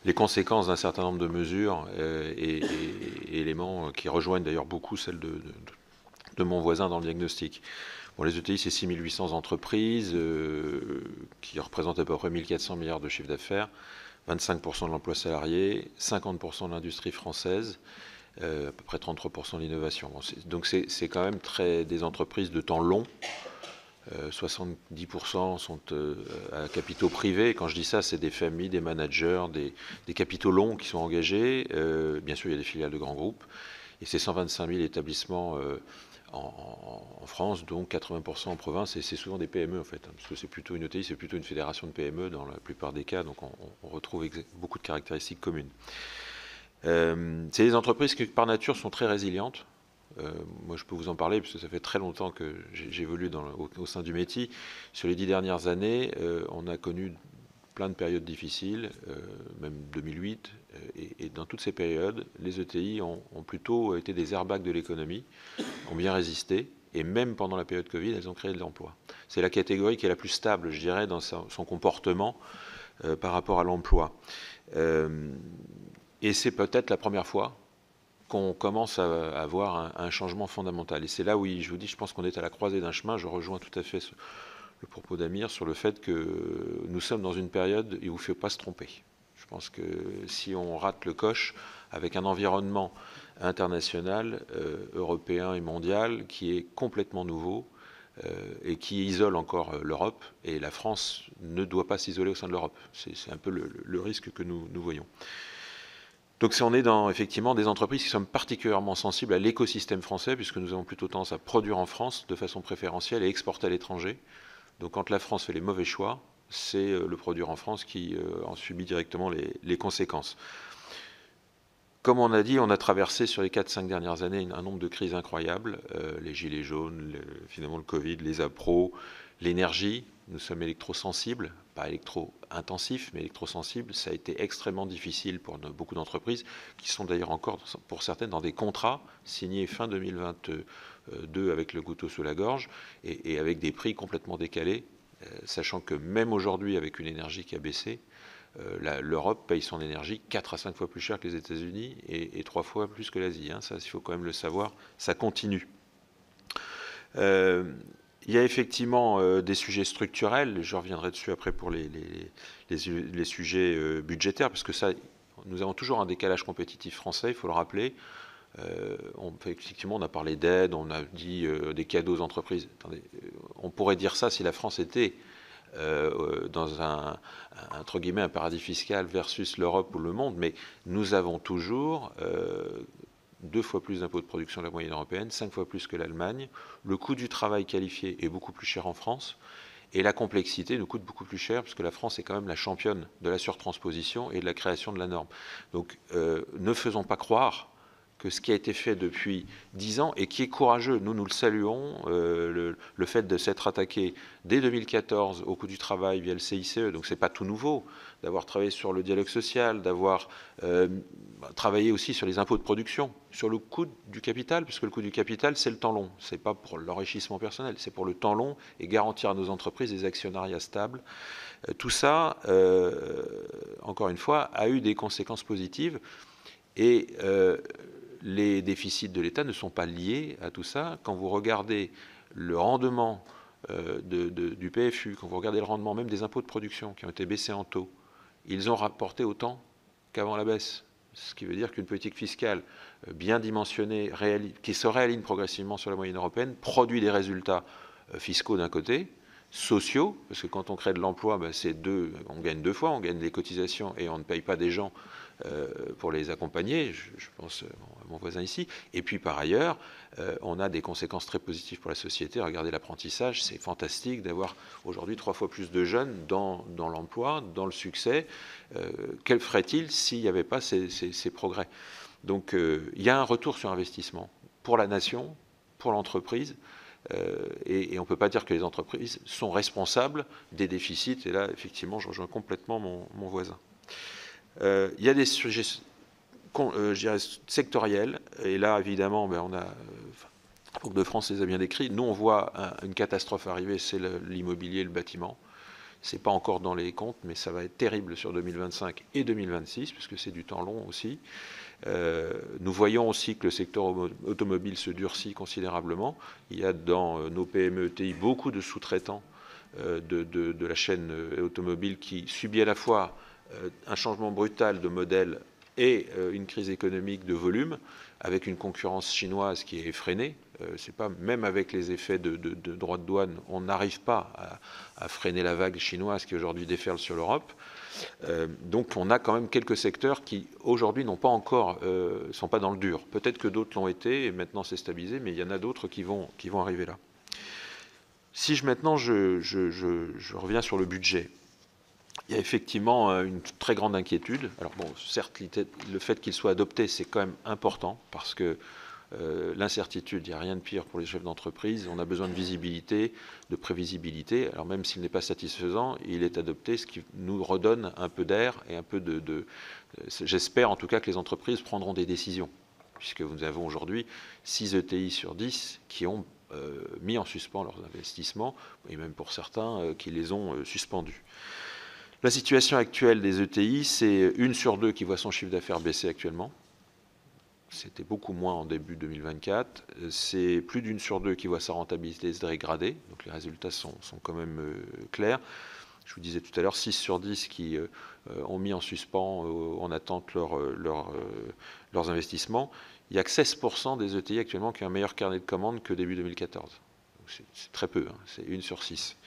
les conséquences d'un certain nombre de mesures et éléments qui rejoignent d'ailleurs beaucoup celles de mon voisin dans le diagnostic. Bon, les ETI, c'est 6800 entreprises qui représentent à peu près 1400 milliards de chiffre d'affaires, 25% de l'emploi salarié, 50% de l'industrie française, à peu près 33% de l'innovation. Bon, donc c'est quand même des entreprises de temps long. 70% sont à capitaux privés. Et quand je dis ça, c'est des familles, des managers, des capitaux longs qui sont engagés. Bien sûr, il y a des filiales de grands groupes. Et c'est 125 000 établissements en France, dont 80% en province. Et c'est souvent des PME, en fait. Parce que c'est plutôt une ETI, c'est plutôt une fédération de PME dans la plupart des cas. Donc on retrouve beaucoup de caractéristiques communes. C'est des entreprises qui, par nature, sont très résilientes. Moi, je peux vous en parler, parce que ça fait très longtemps que j'évolue au sein du métier. Sur les 10 dernières années, on a connu plein de périodes difficiles, même 2008. Et dans toutes ces périodes, les ETI ont plutôt été des airbags de l'économie, ont bien résisté. Et même pendant la période Covid, elles ont créé de l'emploi. C'est la catégorie qui est la plus stable, je dirais, dans son comportement par rapport à l'emploi. Et c'est peut-être la première fois qu'on commence à avoir un changement fondamental. Et c'est là où je vous dis, je pense qu'on est à la croisée d'un chemin. Je rejoins tout à fait le propos d'Amir sur le fait que nous sommes dans une période où il ne faut pas se tromper. Je pense que si on rate le coche avec un environnement international, européen et mondial qui est complètement nouveau et qui isole encore l'Europe, et la France ne doit pas s'isoler au sein de l'Europe. C'est un peu le risque que nous voyons. Donc on est dans effectivement des entreprises qui sont particulièrement sensibles à l'écosystème français, puisque nous avons plutôt tendance à produire en France de façon préférentielle et exporter à l'étranger. Donc quand la France fait les mauvais choix, c'est le produire en France qui en subit directement les conséquences. Comme on a dit, on a traversé sur les 4-5 dernières années un nombre de crises incroyables, les gilets jaunes, finalement le Covid, les appros, l'énergie. nous sommes électrosensibles, pas électro-intensifs, mais électrosensibles. Ça a été extrêmement difficile pour beaucoup d'entreprises, qui sont d'ailleurs encore, pour certaines, dans des contrats signés fin 2022 avec le couteau sous la gorge, et avec des prix complètement décalés, sachant que même aujourd'hui, avec une énergie qui a baissé, l'Europe paye son énergie 4 à 5 fois plus cher que les États-Unis et 3 fois plus que l'Asie. Hein. Ça, il faut quand même le savoir, ça continue. Il y a effectivement des sujets structurels, je reviendrai dessus après pour les sujets budgétaires, parce que ça, nous avons toujours un décalage compétitif français, il faut le rappeler. Effectivement, on a parlé d'aide, on a dit des cadeaux aux entreprises. Attendez, on pourrait dire ça si la France était dans entre guillemets, un paradis fiscal versus l'Europe ou le monde, mais nous avons toujours 2 fois plus d'impôts de production que la moyenne européenne, 5 fois plus que l'Allemagne. Le coût du travail qualifié est beaucoup plus cher en France. Et la complexité nous coûte beaucoup plus cher, puisque la France est quand même la championne de la surtransposition et de la création de la norme. Donc ne faisons pas croire que ce qui a été fait depuis 10 ans, et qui est courageux, nous le saluons, le fait de s'être attaqué dès 2014 au coût du travail via le CICE, donc c'est pas tout nouveau, d'avoir travaillé sur le dialogue social, d'avoir travaillé aussi sur les impôts de production, sur le coût du capital, puisque le coût du capital, c'est le temps long, c'est pas pour l'enrichissement personnel, c'est pour le temps long et garantir à nos entreprises des actionnariats stables. Tout ça, encore une fois, a eu des conséquences positives, et les déficits de l'État ne sont pas liés à tout ça. Quand vous regardez le rendement du PFU, quand vous regardez le rendement même des impôts de production qui ont été baissés en taux, ils ont rapporté autant qu'avant la baisse. Ce qui veut dire qu'une politique fiscale bien dimensionnée, qui se réaligne progressivement sur la moyenne européenne, produit des résultats fiscaux d'un côté, sociaux, parce que quand on crée de l'emploi, on gagne 2 fois, on gagne des cotisations et on ne paye pas des gens pour les accompagner, je pense à mon voisin ici, et puis par ailleurs, on a des conséquences très positives pour la société. Regardez l'apprentissage, c'est fantastique d'avoir aujourd'hui 3 fois plus de jeunes dans l'emploi, dans le succès. Quel ferait-il s'il n'y avait pas ces progrès? Donc il y a un retour sur investissement pour la nation, pour l'entreprise, et on ne peut pas dire que les entreprises sont responsables des déficits, et là effectivement je rejoins complètement mon voisin. Il y a des sujets sectoriels, et là évidemment on a, Banque de France les a bien décrits. Nous on voit une catastrophe arriver, c'est l'immobilier, le bâtiment. C'est pas encore dans les comptes, mais ça va être terrible sur 2025 et 2026, puisque c'est du temps long aussi. Nous voyons aussi que le secteur automobile se durcit considérablement. Il y a dans nos PME ETI beaucoup de sous-traitants de la chaîne automobile qui subit à la fois un changement brutal de modèle et une crise économique de volume, avec une concurrence chinoise qui est effrénée. C'est pas, même avec les effets de droits de douane, on n'arrive pas à freiner la vague chinoise qui aujourd'hui déferle sur l'Europe. Donc on a quand même quelques secteurs qui aujourd'hui n'ont pas encore, sont pas dans le dur. Peut-être que d'autres l'ont été et maintenant c'est stabilisé, mais il y en a d'autres qui vont arriver là. Si maintenant je reviens sur le budget. Il y a effectivement une très grande inquiétude. Alors bon, certes, le fait qu'il soit adopté, c'est quand même important, parce que l'incertitude, il n'y a rien de pire pour les chefs d'entreprise. On a besoin de visibilité, de prévisibilité. Alors même s'il n'est pas satisfaisant, il est adopté, ce qui nous redonne un peu d'air et un peu j'espère en tout cas que les entreprises prendront des décisions, puisque nous avons aujourd'hui 6 ETI sur 10 qui ont mis en suspens leurs investissements, et même pour certains qui les ont suspendus. La situation actuelle des ETI, c'est 1 sur 2 qui voit son chiffre d'affaires baisser actuellement. C'était beaucoup moins en début 2024. C'est plus d'1 sur 2 qui voit sa rentabilité se dégrader. Donc les résultats sont quand même clairs. Je vous disais tout à l'heure, 6 sur 10 qui ont mis en suspens en attente leurs investissements. Il n'y a que 16% des ETI actuellement qui ont un meilleur carnet de commandes que début 2014. C'est très peu, hein, c'est 1 sur 6.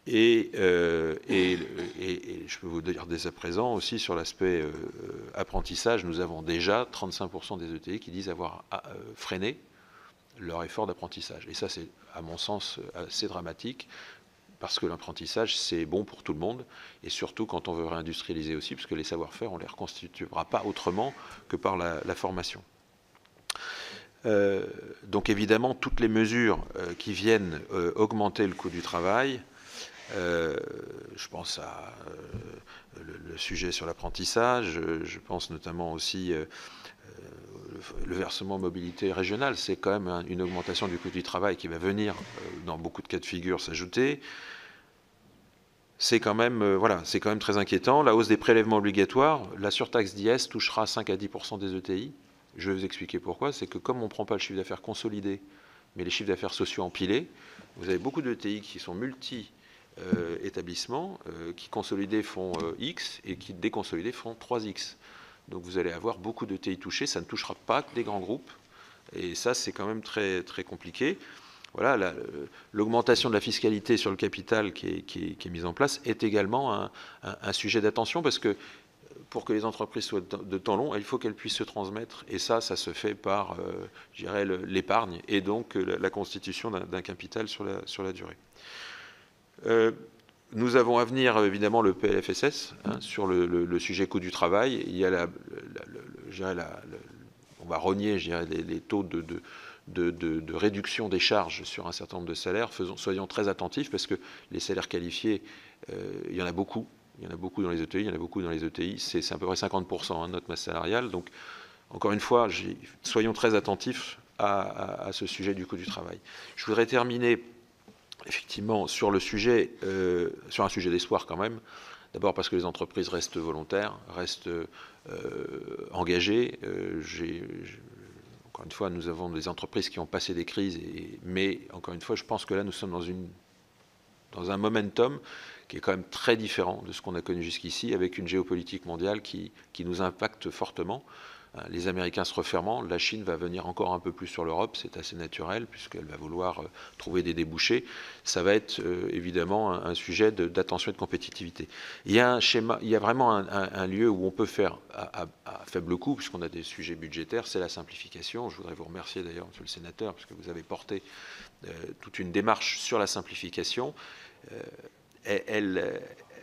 Et je peux vous dire dès à présent aussi sur l'aspect apprentissage, nous avons déjà 35% des ETI qui disent avoir freiné leur effort d'apprentissage. Et ça, c'est à mon sens assez dramatique, parce que l'apprentissage, c'est bon pour tout le monde, et surtout quand on veut réindustrialiser aussi, parce que les savoir-faire, on ne les reconstituera pas autrement que par la formation. Donc évidemment, toutes les mesures qui viennent augmenter le coût du travail Je pense à le sujet sur l'apprentissage, je pense notamment aussi le versement mobilité régionale, c'est quand même une augmentation du coût du travail qui va venir, dans beaucoup de cas de figure, s'ajouter. C'est quand même, c'est quand même très inquiétant. La hausse des prélèvements obligatoires, la surtaxe d'IS touchera 5 à 10% des ETI. Je vais vous expliquer pourquoi. C'est que comme on ne prend pas le chiffre d'affaires consolidé, mais les chiffres d'affaires sociaux empilés, vous avez beaucoup d'ETI qui sont multi-établissements, qui consolidés font X et qui déconsolidés font 3X. Donc vous allez avoir beaucoup d'ETI touchés. Ça ne touchera pas que des grands groupes. Et ça, c'est quand même très, très compliqué. Voilà, l'augmentation de la fiscalité sur le capital qui est mise en place est également un sujet d'attention parce que pour que les entreprises soient de temps long, il faut qu'elles puissent se transmettre. Et ça se fait par, je dirais, l'épargne et donc la constitution d'un capital sur la durée. Nous avons à venir, évidemment, le PLFSS sur le sujet coût du travail. Il y a on va rogner, je dirais, les taux de réduction des charges sur un certain nombre de salaires. Soyons très attentifs parce que les salaires qualifiés, il y en a beaucoup. Il y en a beaucoup dans les ETI, il y en a beaucoup dans les ETI. C'est à peu près 50% de notre masse salariale. Donc, encore une fois, soyons très attentifs à ce sujet du coût du travail. Je voudrais terminer, effectivement, sur un sujet d'espoir quand même. D'abord parce que les entreprises restent volontaires, restent engagées. Encore une fois, nous avons des entreprises qui ont passé des crises, mais encore une fois, je pense que là, nous sommes dans un momentum qui est quand même très différent de ce qu'on a connu jusqu'ici, avec une géopolitique mondiale qui nous impacte fortement. Les Américains se refermant, la Chine va venir encore un peu plus sur l'Europe, c'est assez naturel, puisqu'elle va vouloir trouver des débouchés. Ça va être évidemment un sujet d'attention et de compétitivité. Il y a un schéma, il y a vraiment un lieu où on peut faire à faible coût, puisqu'on a des sujets budgétaires, c'est la simplification. Je voudrais vous remercier d'ailleurs, monsieur le sénateur, puisque vous avez porté toute une démarche sur la simplification.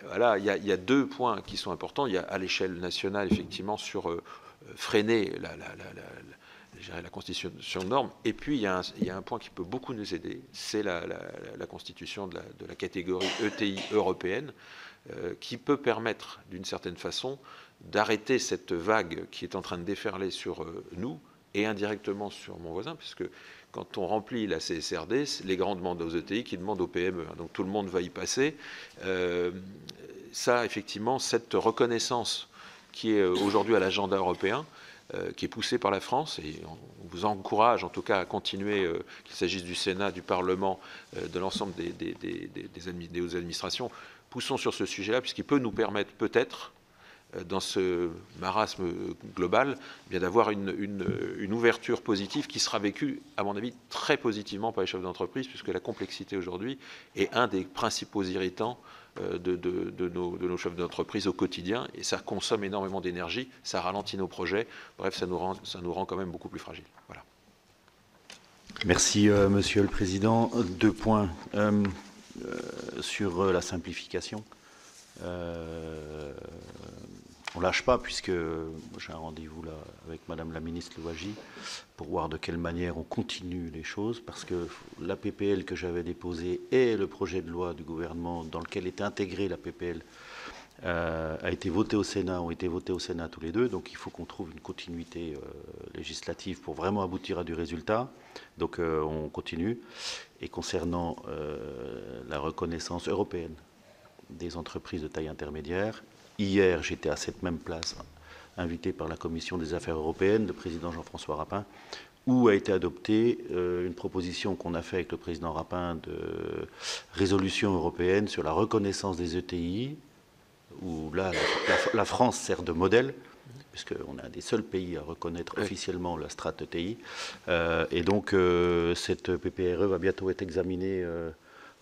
Voilà, il y a deux points qui sont importants. Il y a à l'échelle nationale, effectivement, sur freiner la constitution de normes. Et puis, il y a un point qui peut beaucoup nous aider, c'est la constitution de la catégorie ETI européenne, qui peut permettre, d'une certaine façon, d'arrêter cette vague qui est en train de déferler sur nous et indirectement sur mon voisin, puisque quand on remplit la CSRD, les grands demandent aux ETI qui demandent aux PME. Donc tout le monde va y passer. Ça, effectivement, cette reconnaissance qui est aujourd'hui à l'agenda européen, qui est poussée par la France, et on vous encourage en tout cas à continuer, qu'il s'agisse du Sénat, du Parlement, de l'ensemble des hautes administrations, poussons sur ce sujet-là, puisqu'il peut nous permettre peut-être, dans ce marasme global, bien d'avoir une ouverture positive qui sera vécue, à mon avis, très positivement par les chefs d'entreprise, puisque la complexité aujourd'hui est un des principaux irritants de nos chefs d'entreprise au quotidien, et ça consomme énormément d'énergie, ça ralentit nos projets, bref, ça nous rend quand même beaucoup plus fragiles. Voilà. Merci, Monsieur le Président. Deux points sur la simplification. On ne lâche pas, puisque j'ai un rendez-vous là avec Madame la ministre Louwagie pour voir de quelle manière on continue les choses, parce que la PPL que j'avais déposée et le projet de loi du gouvernement dans lequel était intégrée la PPL a été voté au Sénat, ont été votés au Sénat tous les deux, donc il faut qu'on trouve une continuité législative pour vraiment aboutir à du résultat. Donc on continue. Et concernant la reconnaissance européenne des entreprises de taille intermédiaire, hier, j'étais à cette même place, invité par la Commission des Affaires européennes, le président Jean-François Rapin, où a été adoptée une proposition qu'on a faite avec le président Rapin de résolution européenne sur la reconnaissance des ETI, où là, la France sert de modèle, puisqu'on est un des seuls pays à reconnaître officiellement la strate ETI. Et donc, cette PPRE va bientôt être examinée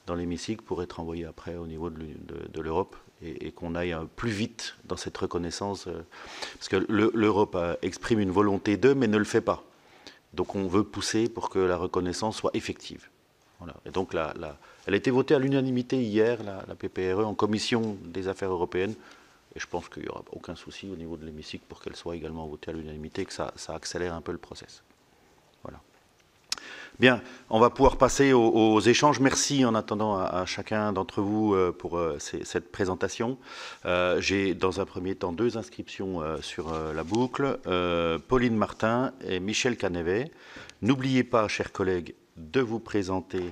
dans l'hémicycle pour être envoyée après au niveau de l'Europe, et qu'on aille plus vite dans cette reconnaissance, parce que l'Europe exprime une volonté d'eux, mais ne le fait pas. Donc on veut pousser pour que la reconnaissance soit effective. Voilà. Et donc elle a été votée à l'unanimité hier, la PPRE, en commission des affaires européennes, et je pense qu'il n'y aura aucun souci au niveau de l'hémicycle pour qu'elle soit également votée à l'unanimité, que ça accélère un peu le process. Voilà. Bien, on va pouvoir passer aux échanges. Merci en attendant à chacun d'entre vous pour cette présentation. J'ai dans un premier temps 2 inscriptions sur la boucle, Pauline Martin et Michel Canevet. N'oubliez pas, chers collègues, de vous présenter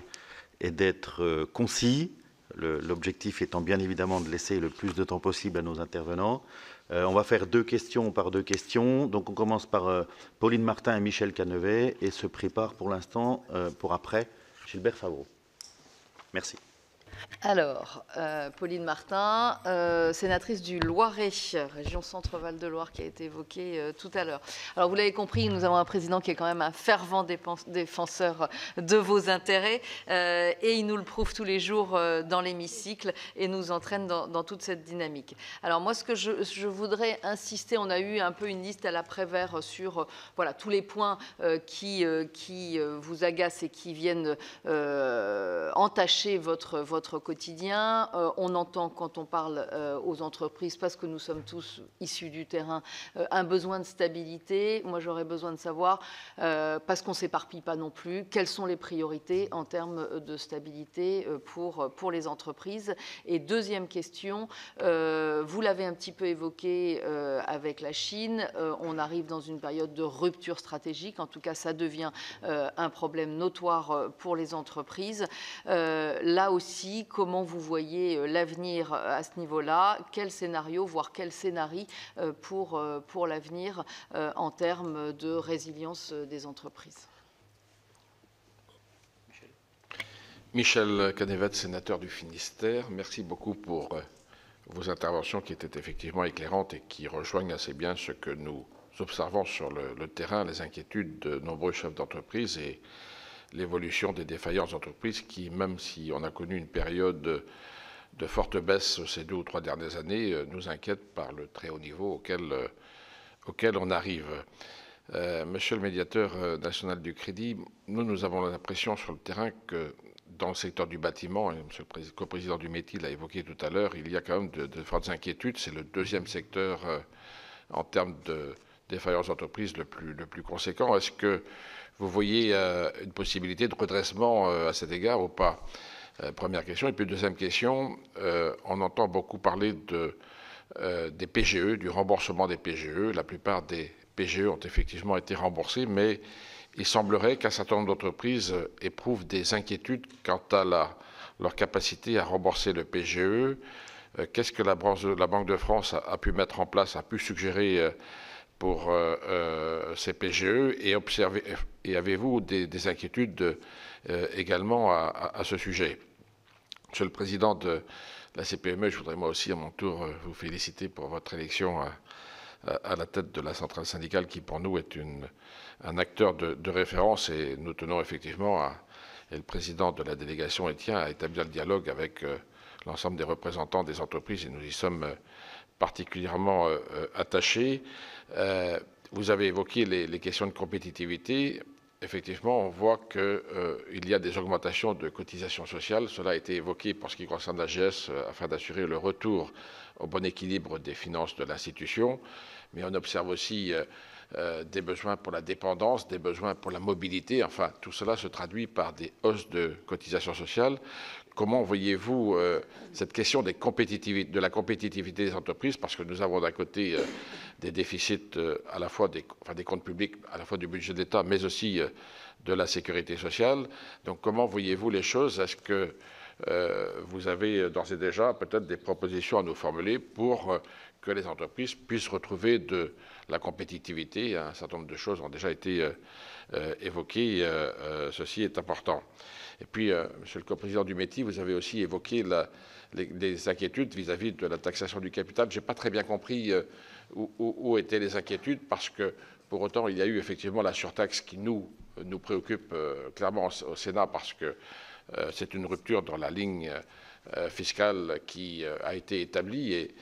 et d'être concis, l'objectif étant bien évidemment de laisser le plus de temps possible à nos intervenants. On va faire 2 questions par 2 questions. Donc on commence par Pauline Martin et Michel Canevet et se prépare pour l'instant pour après Gilbert Favreau. Merci. Alors, Pauline Martin, sénatrice du Loiret, région Centre-Val de Loire, qui a été évoquée tout à l'heure. Alors, vous l'avez compris, nous avons un président qui est quand même un fervent défenseur de vos intérêts, et il nous le prouve tous les jours dans l'hémicycle et nous entraîne dans toute cette dynamique. Alors, moi, ce que je voudrais insister, on a eu un peu une liste à l'après-vert sur voilà, tous les points qui vous agacent et qui viennent entacher votre quotidien. On entend quand on parle aux entreprises, parce que nous sommes tous issus du terrain, un besoin de stabilité. Moi, j'aurais besoin de savoir, parce qu'on ne s'éparpille pas non plus, quelles sont les priorités en termes de stabilité pour les entreprises. Et deuxième question, vous l'avez un petit peu évoqué avec la Chine, on arrive dans une période de rupture stratégique. En tout cas, ça devient un problème notoire pour les entreprises. Là aussi, comment vous voyez l'avenir à ce niveau-là? Quel scénario, voire quel scénario pour l'avenir en termes de résilience des entreprises? Michel Canevet, sénateur du Finistère, merci beaucoup pour vos interventions qui étaient effectivement éclairantes et qui rejoignent assez bien ce que nous observons sur le terrain, les inquiétudes de nombreux chefs d'entreprise et l'évolution des défaillances d'entreprises qui, même si on a connu une période de forte baisse ces 2 ou 3 dernières années, nous inquiète par le très haut niveau auquel on arrive. Monsieur le médiateur national du crédit, nous avons l'impression sur le terrain que dans le secteur du bâtiment, et monsieur le coprésident du métier l'a évoqué tout à l'heure, il y a quand même de fortes inquiétudes. C'est le 2e secteur en termes de défaillance d'entreprise le plus conséquent. Est-ce que vous voyez une possibilité de redressement à cet égard ou pas? Première question. Et puis deuxième question, on entend beaucoup parler des PGE, du remboursement des PGE. La plupart des PGE ont effectivement été remboursés, mais il semblerait qu'un certain nombre d'entreprises éprouvent des inquiétudes quant à leur capacité à rembourser le PGE. Qu'est-ce que la Banque de France a pu mettre en place, a pu suggérer pour ces PGE, et avez-vous des inquiétudes également à ce sujet? Monsieur le Président de la CPME, je voudrais moi aussi à mon tour vous féliciter pour votre élection à la tête de la centrale syndicale qui pour nous est un acteur de référence, et nous tenons effectivement et le Président de la délégation tient à établir le dialogue avec l'ensemble des représentants des entreprises, et nous y sommes particulièrement attachés. Vous avez évoqué les questions de compétitivité. Effectivement, on voit qu'il y a des augmentations de cotisations sociales. Cela a été évoqué pour ce qui concerne l'AGS afin d'assurer le retour au bon équilibre des finances de l'institution. Mais on observe aussi des besoins pour la dépendance, des besoins pour la mobilité. Enfin, tout cela se traduit par des hausses de cotisations sociales. Comment voyez-vous cette question de la compétitivité des entreprises? Parce que nous avons d'un côté des déficits à la fois des comptes publics, à la fois du budget de l'État, mais aussi de la sécurité sociale. Donc comment voyez-vous les choses? Est-ce que vous avez d'ores et déjà peut-être des propositions à nous formuler pour que les entreprises puissent retrouver de la compétitivité? Un certain nombre de choses ont déjà été évoquées. Ceci est important. Et puis, monsieur le coprésident du métier, vous avez aussi évoqué les inquiétudes vis-à-vis de la taxation du capital. Je n'ai pas très bien compris où étaient les inquiétudes, parce que pour autant, il y a eu effectivement la surtaxe qui nous préoccupe clairement au Sénat, parce que c'est une rupture dans la ligne fiscale qui a été établie, et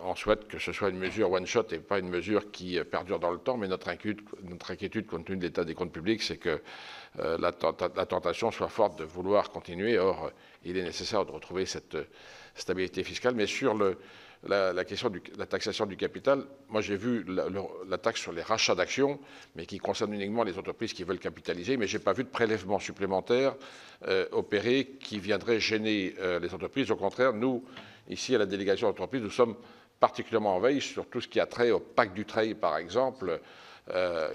on souhaite que ce soit une mesure one-shot et pas une mesure qui perdure dans le temps. Mais notre inquiétude compte tenu de l'état des comptes publics, c'est que la tentation soit forte de vouloir continuer. Or, il est nécessaire de retrouver cette stabilité fiscale. Mais sur la question de la taxation du capital, moi j'ai vu la taxe sur les rachats d'actions, mais qui concerne uniquement les entreprises qui veulent capitaliser, mais je n'ai pas vu de prélèvement supplémentaire opéré qui viendrait gêner les entreprises. Au contraire, nous, ici à la délégation d'entreprise, nous sommes particulièrement en veille sur tout ce qui a trait au pacte du trade, par exemple,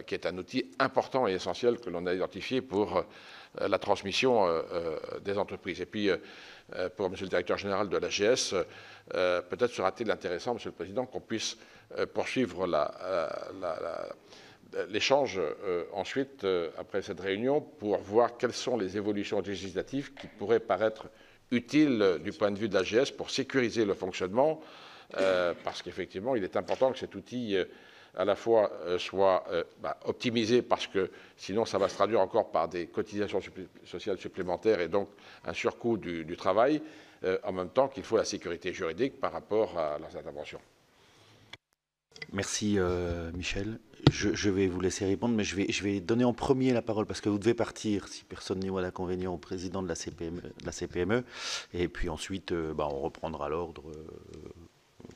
qui est un outil important et essentiel que l'on a identifié pour la transmission des entreprises. Et puis, pour Monsieur le Directeur Général de l'AGS, peut-être sera-t-il intéressant, Monsieur le Président, qu'on puisse poursuivre l'échange ensuite, après cette réunion, pour voir quelles sont les évolutions législatives qui pourraient paraître utiles du point de vue de l'AGS pour sécuriser le fonctionnement, parce qu'effectivement, il est important que cet outil à la fois soit optimisé, parce que sinon ça va se traduire encore par des cotisations sociales supplémentaires et donc un surcoût du travail, en même temps qu'il faut la sécurité juridique par rapport à leurs interventions. Merci Michel. Je vais vous laisser répondre, mais je vais donner en premier la parole, parce que vous devez partir, si personne n'y voit d'inconvénient, au président de la CPME. Et puis ensuite, on reprendra l'ordre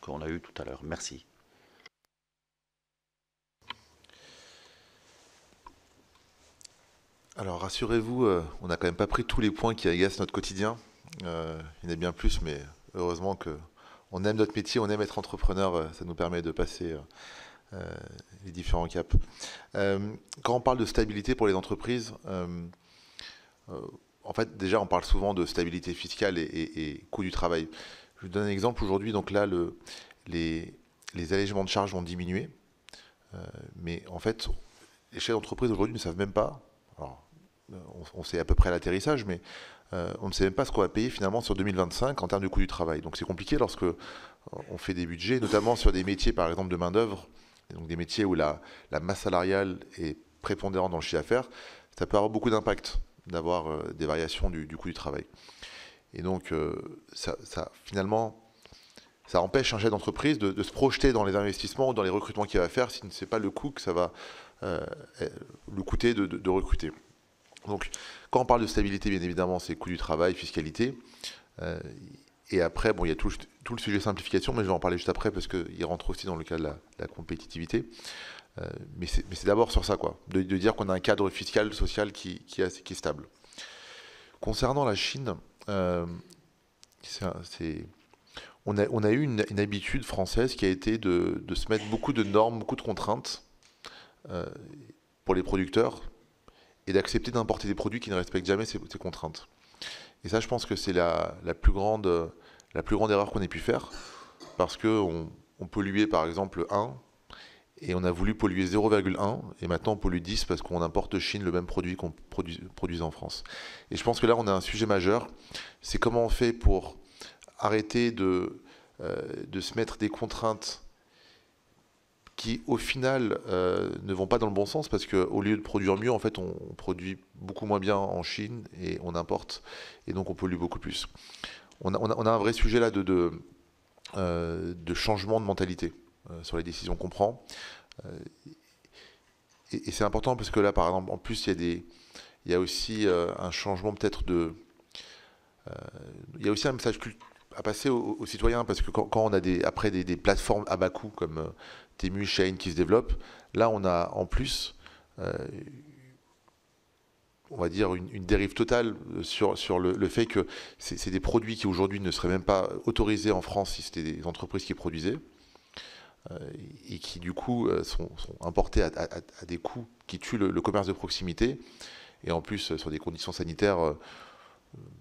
qu'on a eu tout à l'heure. Merci. Alors rassurez-vous, on n'a quand même pas pris tous les points qui agacent notre quotidien. Il y en a bien plus, mais heureusement qu'on aime notre métier, on aime être entrepreneur, ça nous permet de passer les différents caps. Quand on parle de stabilité pour les entreprises, en fait déjà on parle souvent de stabilité fiscale et coût du travail. Je vous donne un exemple aujourd'hui, donc là les allègements de charges vont diminuer, mais en fait les chefs d'entreprise aujourd'hui ne savent même pas. Alors, on sait à peu près l'atterrissage, mais on ne sait même pas ce qu'on va payer finalement sur 2025 en termes de coût du travail. Donc c'est compliqué lorsque on fait des budgets, notamment sur des métiers par exemple de main-d'œuvre, donc des métiers où la masse salariale est prépondérante dans le chiffre d'affaires. Ça peut avoir beaucoup d'impact d'avoir des variations du coût du travail. Et donc finalement, ça empêche un chef d'entreprise de se projeter dans les investissements ou dans les recrutements qu'il va faire si ne sait pas le coût que ça va le coûter de recruter. Donc, quand on parle de stabilité, bien évidemment, c'est coût du travail, fiscalité. Et après, il y a tout le sujet simplification, mais je vais en parler juste après parce qu'il rentre aussi dans le cas de la compétitivité. Mais c'est d'abord sur ça, quoi, de dire qu'on a un cadre fiscal, social qui est stable. Concernant la Chine, on a eu une habitude française qui a été de se mettre beaucoup de normes, beaucoup de contraintes pour les producteurs et d'accepter d'importer des produits qui ne respectent jamais ces contraintes. Et ça, je pense que c'est la plus grande erreur qu'on ait pu faire, parce qu'on polluait par exemple 1, et on a voulu polluer 0,1, et maintenant on pollue 10 parce qu'on importe de Chine le même produit qu'on produisait en France. Et je pense que là, on a un sujet majeur, c'est comment on fait pour arrêter de se mettre des contraintes qui, au final, ne vont pas dans le bon sens, parce qu'au lieu de produire mieux, en fait, on produit beaucoup moins bien en Chine et on importe, et donc on pollue beaucoup plus. On a un vrai sujet là de changement de mentalité sur les décisions qu'on prend. Et c'est important parce que là, par exemple, en plus, il y a aussi un changement peut-être il y a aussi un message à passer aux citoyens, parce que quand on a après des plateformes à bas coût comme Temu, Shein qui se développent, là on a en plus on va dire une dérive totale sur le fait que c'est des produits qui aujourd'hui ne seraient même pas autorisés en France si c'était des entreprises qui produisaient, et qui du coup sont importés à des coûts qui tuent le commerce de proximité, et en plus sur des conditions sanitaires.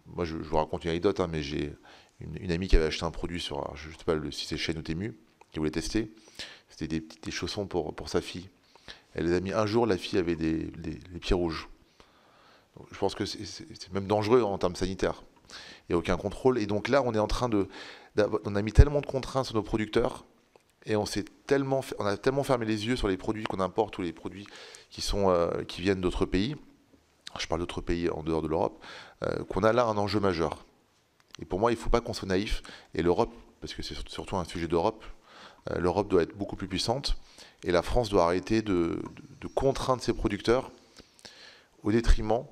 Moi je vous raconte une anecdote, mais j'ai une amie qui avait acheté un produit sur, je ne sais pas si c'est Shein ou Temu, qui voulait tester. C'était des chaussons pour sa fille. Elle les a mis un jour, la fille avait les pieds rouges. Donc, je pense que c'est même dangereux en termes sanitaires. Il n'y a aucun contrôle. Et donc là, on est en train on a mis tellement de contraintes sur nos producteurs, et on a tellement fermé les yeux sur les produits qu'on importe ou les produits qui viennent d'autres pays. Je parle d'autres pays en dehors de l'Europe, qu'on a là un enjeu majeur. Et pour moi, il ne faut pas qu'on soit naïf. Et l'Europe, parce que c'est surtout un sujet d'Europe, l'Europe doit être beaucoup plus puissante. Et la France doit arrêter de contraindre ses producteurs au détriment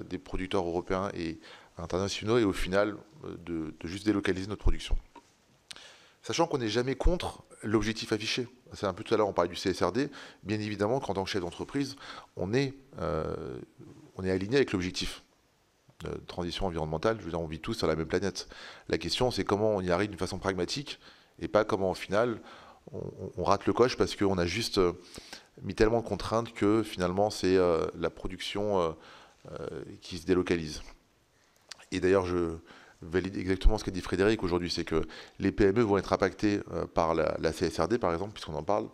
des producteurs européens et internationaux, et au final, de juste délocaliser notre production. Sachant qu'on n'est jamais contre l'objectif affiché. C'est un peu tout à l'heure, on parlait du CSRD. Bien évidemment qu'en tant que chef d'entreprise, on est aligné avec l'objectif de transition environnementale. Je veux dire, on vit tous sur la même planète. La question, c'est comment on y arrive d'une façon pragmatique et pas comment, au final, on rate le coche parce qu'on a juste mis tellement de contraintes que, finalement, c'est la production qui se délocalise. Et d'ailleurs, je valide exactement ce qu'a dit Frédéric aujourd'hui, c'est que les PME vont être impactées par la CSRD, par exemple, puisqu'on en parle,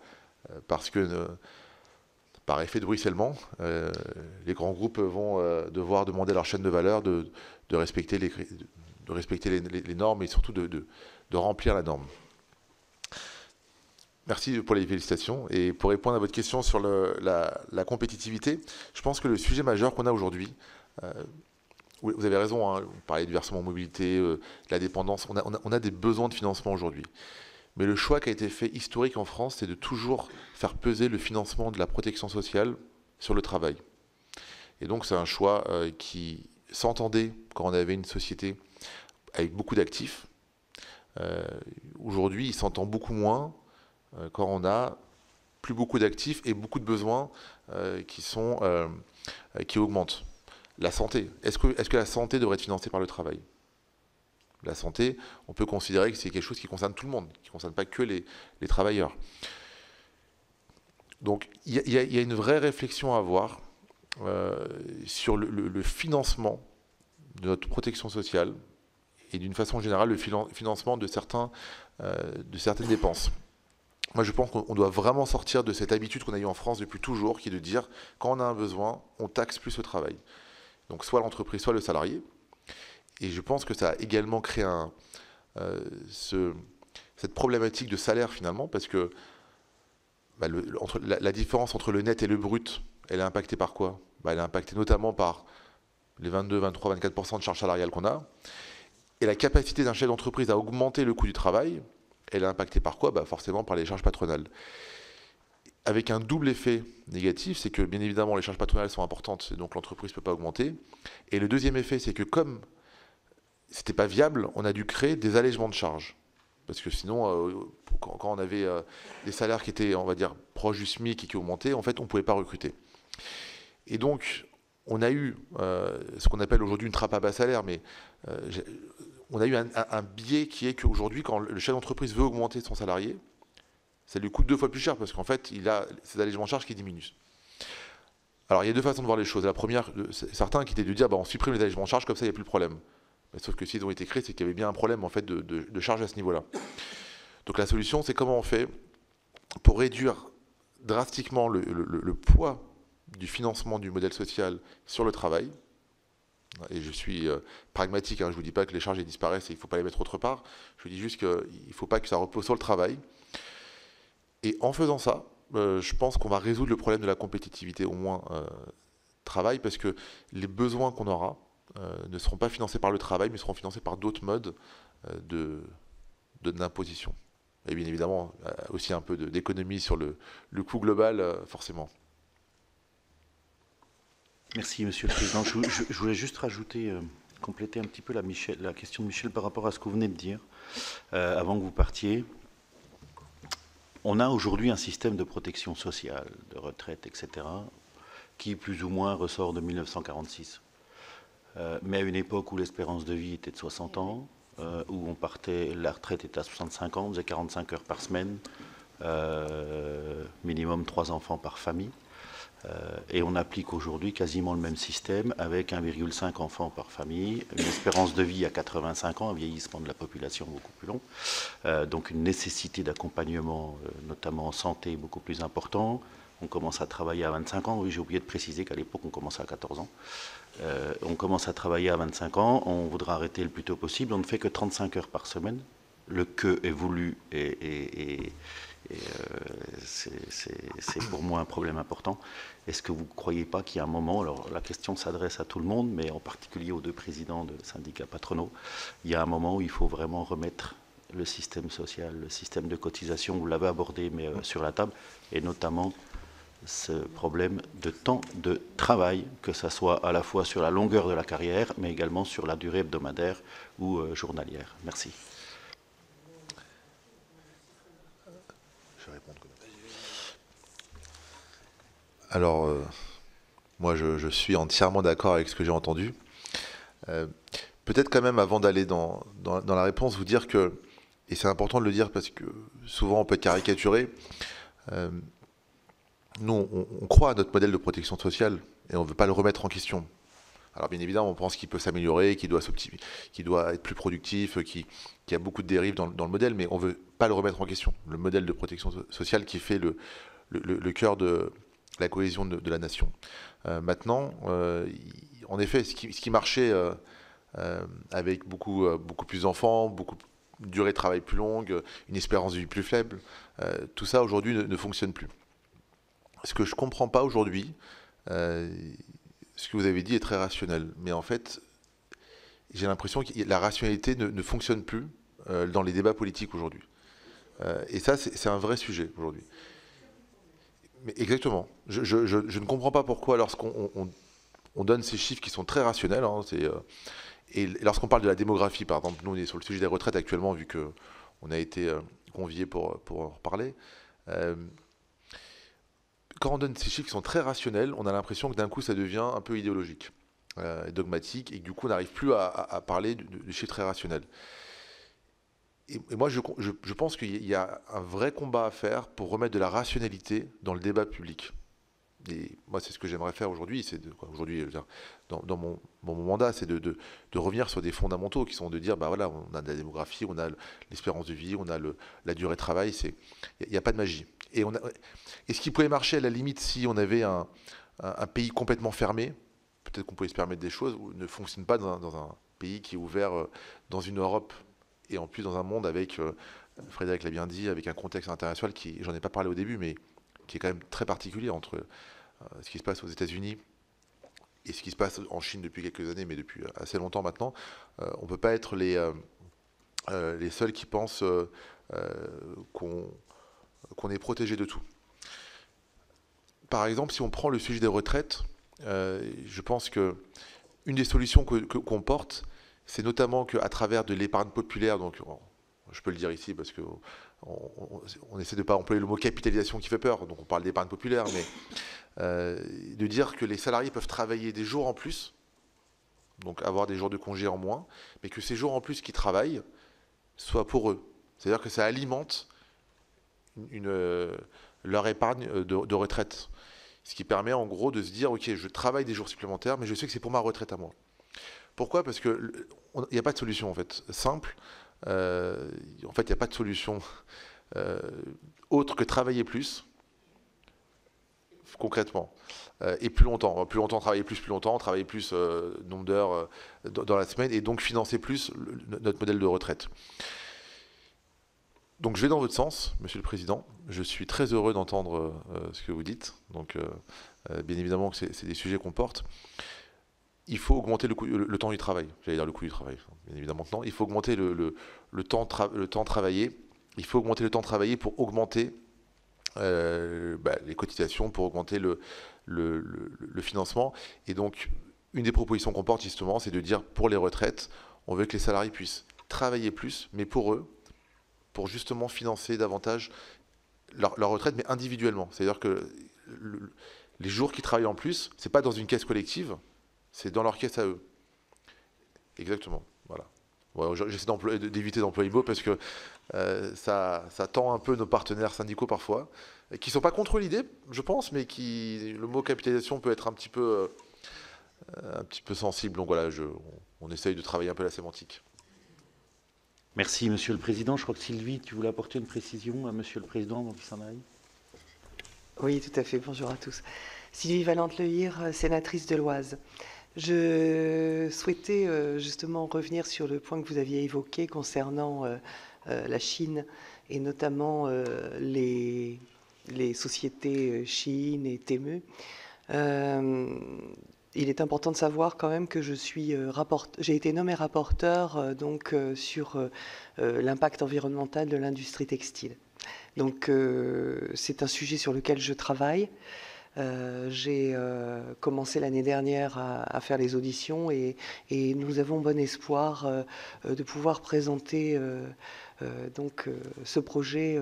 parce que par effet de ruissellement, les grands groupes vont devoir demander à leur chaîne de valeur de respecter les normes et surtout de remplir la norme. Merci pour les félicitations. Et pour répondre à votre question sur la compétitivité, je pense que le sujet majeur qu'on a aujourd'hui, vous avez raison, hein, vous parlez du versement mobilité, la dépendance, on a des besoins de financement aujourd'hui. Mais le choix qui a été fait historique en France, c'est de toujours faire peser le financement de la protection sociale sur le travail. Et donc c'est un choix qui s'entendait quand on avait une société avec beaucoup d'actifs. Aujourd'hui, il s'entend beaucoup moins quand on a plus beaucoup d'actifs et beaucoup de besoins qui augmentent. La santé. Est-ce que la santé devrait être financée par le travail ? La santé, on peut considérer que c'est quelque chose qui concerne tout le monde, qui ne concerne pas que les travailleurs. Donc il y a une vraie réflexion à avoir sur le financement de notre protection sociale et d'une façon générale le financement de certaines dépenses. Moi je pense qu'on doit vraiment sortir de cette habitude qu'on a eue en France depuis toujours, qui est de dire quand on a un besoin, on taxe plus le travail. Donc soit l'entreprise, soit le salarié. Et je pense que ça a également créé cette problématique de salaire finalement, parce que la différence entre le net et le brut, elle est impactée par quoi ? Elle est impactée notamment par les 22, 23, 24% de charges salariales qu'on a. Et la capacité d'un chef d'entreprise à augmenter le coût du travail, elle est impactée par quoi ? Forcément par les charges patronales. Avec un double effet négatif, c'est que bien évidemment les charges patronales sont importantes, et donc l'entreprise ne peut pas augmenter. Et le deuxième effet, c'est que comme ce n'était pas viable, on a dû créer des allègements de charges. Parce que sinon, quand on avait des salaires qui étaient, on va dire, proches du SMIC et qui augmentaient, en fait, on ne pouvait pas recruter. Et donc, on a eu ce qu'on appelle aujourd'hui une trappe à bas salaire, mais on a eu un biais qui est qu'aujourd'hui, quand le chef d'entreprise veut augmenter son salarié, ça lui coûte 2 fois plus cher parce qu'en fait, il a ces allègements de charges qui diminuent. Alors, il y a deux façons de voir les choses. La première, certains qui étaient de dire on supprime les allègements de charges, comme ça, il n'y a plus de problème. Mais sauf que s'ils ont été créés, c'est qu'il y avait bien un problème en fait, de charges à ce niveau-là. Donc, la solution, c'est comment on fait pour réduire drastiquement le poids du financement du modèle social sur le travail. Et je suis pragmatique, je ne vous dis pas que les charges disparaissent et il ne faut pas les mettre autre part. Je vous dis juste qu'il ne faut pas que ça repose sur le travail. Et en faisant ça, je pense qu'on va résoudre le problème de la compétitivité, au moins travail, parce que les besoins qu'on aura ne seront pas financés par le travail, mais seront financés par d'autres modes d'imposition. Et bien évidemment, aussi un peu d'économie sur le coût global, forcément. Merci, Monsieur le Président. Je voulais juste rajouter, compléter un petit peu la question de Michel par rapport à ce que vous venez de dire, avant que vous partiez. On a aujourd'hui un système de protection sociale, de retraite, etc., qui plus ou moins ressort de 1946. Mais à une époque où l'espérance de vie était de 60 ans, où la retraite était à 65 ans, on faisait 45 heures par semaine, minimum 3 enfants par famille. Et on applique aujourd'hui quasiment le même système avec 1,5 enfants par famille, une espérance de vie à 85 ans, un vieillissement de la population beaucoup plus long, donc une nécessité d'accompagnement, notamment en santé, beaucoup plus important. On commence à travailler à 25 ans. Oui, j'ai oublié de préciser qu'à l'époque, on commençait à 14 ans. On commence à travailler à 25 ans. On voudra arrêter le plus tôt possible. On ne fait que 35 heures par semaine. Le que est voulu et c'est pour moi un problème important. Est-ce que vous ne croyez pas qu'il y a un moment, alors la question s'adresse à tout le monde, mais en particulier aux deux présidents de syndicats patronaux, il y a un moment où il faut vraiment remettre le système social, le système de cotisation, vous l'avez abordé, mais sur la table, et notamment ce problème de temps de travail, que ce soit à la fois sur la longueur de la carrière, mais également sur la durée hebdomadaire ou journalière. Merci. Alors, moi, je suis entièrement d'accord avec ce que j'ai entendu. Peut-être quand même, avant d'aller dans la réponse, vous dire que, et c'est important de le dire parce que souvent on peut être caricaturé, nous, on croit à notre modèle de protection sociale et on ne veut pas le remettre en question. Alors bien évidemment, on pense qu'il peut s'améliorer, qu'il doit être plus productif, qu'il y a beaucoup de dérives dans le modèle, mais on ne veut pas le remettre en question. Le modèle de protection sociale qui fait le cœur de la cohésion de la nation. Maintenant, en effet, ce qui marchait avec beaucoup plus d'enfants, beaucoup durée de travail plus longue, une espérance de vie plus faible, tout ça aujourd'hui ne fonctionne plus. Ce que je ne comprends pas aujourd'hui, ce que vous avez dit est très rationnel, mais en fait, j'ai l'impression que la rationalité ne fonctionne plus dans les débats politiques aujourd'hui. Et ça, c'est un vrai sujet aujourd'hui. Mais exactement. Je ne comprends pas pourquoi, lorsqu'on donne ces chiffres qui sont très rationnels, hein, et lorsqu'on parle de la démographie, par exemple, nous on est sur le sujet des retraites actuellement, vu qu'on a été conviés pour en reparler. Quand on donne ces chiffres qui sont très rationnels, on a l'impression que d'un coup ça devient un peu idéologique, dogmatique, et que du coup on n'arrive plus à parler de chiffres très rationnels. Et moi je pense qu'il y a un vrai combat à faire pour remettre de la rationalité dans le débat public. Et moi c'est ce que j'aimerais faire aujourd'hui, dans mon mandat, c'est de revenir sur des fondamentaux qui sont de dire, bah voilà, on a de la démographie, on a l'espérance de vie, on a la durée de travail, il n'y a pas de magie. Et ce qui pourrait marcher à la limite si on avait un pays complètement fermé, peut-être qu'on pouvait se permettre des choses, ne fonctionne pas dans un pays qui est ouvert dans une Europe et en plus dans un monde avec, Frédéric l'a bien dit, avec un contexte international qui, j'en ai pas parlé au début, mais qui est quand même très particulier entre ce qui se passe aux États-Unis et ce qui se passe en Chine depuis quelques années, mais depuis assez longtemps maintenant. On ne peut pas être les seuls qui pensent qu'on est protégé de tout. Par exemple, si on prend le sujet des retraites, je pense qu'une des solutions qu'on porte, c'est notamment qu'à travers de l'épargne populaire, donc je peux le dire ici parce qu'on essaie de ne pas employer le mot capitalisation qui fait peur, donc on parle d'épargne populaire, mais de dire que les salariés peuvent travailler des jours en plus, donc avoir des jours de congé en moins, mais que ces jours en plus qu'ils travaillent soient pour eux. C'est-à-dire que ça alimente leur épargne de retraite. Ce qui permet en gros de se dire, ok, je travaille des jours supplémentaires, mais je sais que c'est pour ma retraite à moi. Pourquoi ? Parce qu'il n'y a pas de solution en fait simple. En fait, il n'y a pas de solution autre que travailler plus, concrètement, et plus longtemps. Plus longtemps, travailler plus longtemps, travailler plus nombre d'heures dans la semaine, et donc financer plus notre modèle de retraite. Donc je vais dans votre sens, Monsieur le Président. Je suis très heureux d'entendre ce que vous dites. Donc bien évidemment que c'est des sujets qu'on porte. Il faut augmenter le temps du travail. J'allais dire le coût du travail. Bien évidemment que non. Il faut augmenter le temps travaillé. Il faut augmenter le temps travaillé pour augmenter les cotisations, pour augmenter le financement. Et donc une des propositions qu'on porte justement, c'est de dire pour les retraites, on veut que les salariés puissent travailler plus, mais pour eux, pour justement financer davantage leur retraite, mais individuellement. C'est-à-dire que les jours qu'ils travaillent en plus, c'est pas dans une caisse collective, c'est dans leur caisse à eux. Exactement. Voilà. Ouais, j'essaie d'éviter d'employer le mot parce que ça tend un peu nos partenaires syndicaux parfois, qui ne sont pas contre l'idée, je pense, mais le mot capitalisation peut être un petit peu sensible. Donc voilà, on essaye de travailler un peu la sémantique. Merci, Monsieur le Président. Je crois que Sylvie, tu voulais apporter une précision à Monsieur le Président avant qu'il s'en aille. Oui, tout à fait. Bonjour à tous. Sylvie Valente-Lehir, sénatrice de l'Oise. Je souhaitais justement revenir sur le point que vous aviez évoqué concernant la Chine et notamment les sociétés Chine et Temu. Il est important de savoir quand même que j'ai été nommé rapporteur sur l'impact environnemental de l'industrie textile. Donc c'est un sujet sur lequel je travaille. J'ai commencé l'année dernière à faire les auditions et nous avons bon espoir de pouvoir présenter ce projet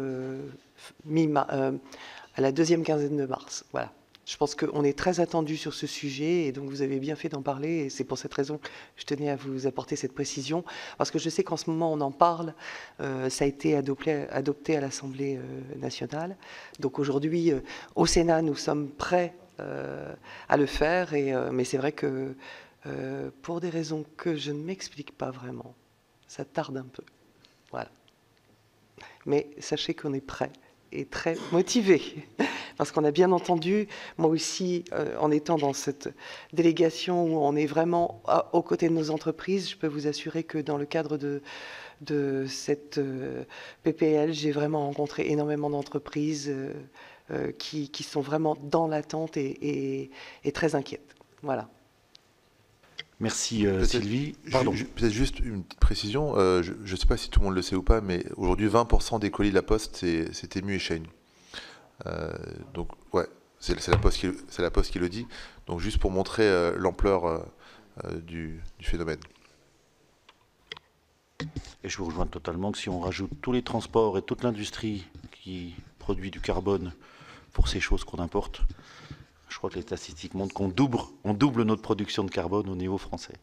à la deuxième quinzaine de mars. Voilà. Je pense qu'on est très attendu sur ce sujet et donc vous avez bien fait d'en parler et c'est pour cette raison que je tenais à vous apporter cette précision parce que je sais qu'en ce moment on en parle, ça a été adopté à l'Assemblée nationale. Donc aujourd'hui au Sénat nous sommes prêts à le faire, mais c'est vrai que pour des raisons que je ne m'explique pas vraiment, ça tarde un peu. Voilà. Mais sachez qu'on est prêts et très motivé. Parce qu'on a bien entendu, moi aussi, en étant dans cette délégation où on est vraiment aux côtés de nos entreprises, je peux vous assurer que dans le cadre de cette PPL, j'ai vraiment rencontré énormément d'entreprises qui sont vraiment dans l'attente et très inquiètes. Voilà. Merci Sylvie. Pardon. Peut-être juste une petite précision. Je ne sais pas si tout le monde le sait ou pas, mais aujourd'hui, 20% des colis de la Poste, c'est Temu et Shein. Donc, ouais, c'est la Poste qui le dit. Donc, juste pour montrer l'ampleur du phénomène. Et je vous rejoins totalement que si on rajoute tous les transports et toute l'industrie qui produit du carbone pour ces choses qu'on importe, je crois que les statistiques montrent qu'on double notre production de carbone au niveau français.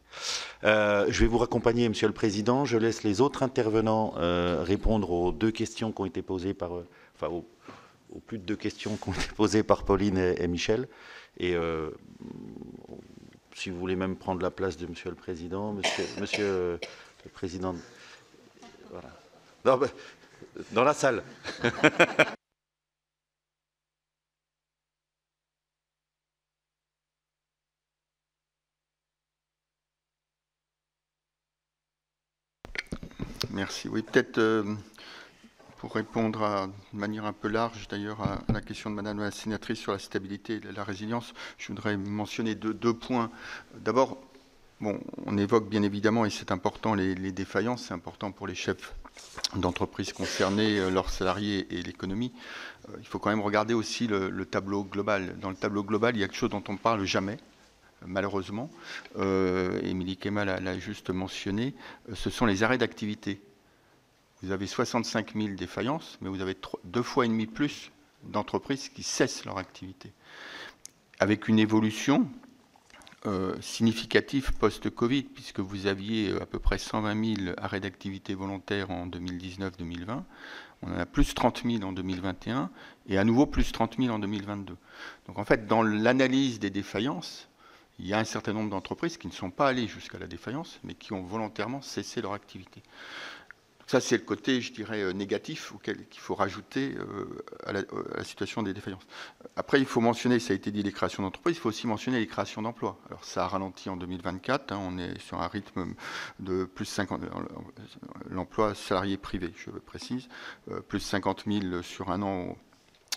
Je vais vous raccompagner, Monsieur le Président. Je laisse les autres intervenants répondre aux deux questions qui ont été posées par... aux plus de 2 questions qui ont été posées par Pauline et Michel. Et si vous voulez même prendre la place de Monsieur le Président, Monsieur le Président... Voilà. Non, ben, dans la salle. Merci. Oui, peut-être pour répondre de manière un peu large, d'ailleurs, à la question de Madame la sénatrice sur la stabilité et la résilience, je voudrais mentionner deux points. D'abord, bon, on évoque bien évidemment, et c'est important, les défaillances, c'est important pour les chefs d'entreprises concernées, leurs salariés et l'économie. Il faut quand même regarder aussi le tableau global. Dans le tableau global, il y a quelque chose dont on ne parle jamais, malheureusement. Émilie Kemal l'a juste mentionné, ce sont les arrêts d'activité. Vous avez 65 000 défaillances, mais vous avez 2,5 fois plus d'entreprises qui cessent leur activité. Avec une évolution significative post-Covid, puisque vous aviez à peu près 120 000 arrêts d'activité volontaires en 2019-2020, on en a plus 30 000 en 2021, et à nouveau plus 30 000 en 2022. Donc en fait, dans l'analyse des défaillances, il y a un certain nombre d'entreprises qui ne sont pas allées jusqu'à la défaillance, mais qui ont volontairement cessé leur activité. Ça, c'est le côté, je dirais, négatif qu'il faut rajouter à la situation des défaillances. Après, il faut mentionner, ça a été dit, les créations d'entreprises, il faut aussi mentionner les créations d'emplois. Alors, ça a ralenti en 2024, on est sur un rythme de plus 50... L'emploi salarié privé, je précise, plus 50 000 sur un an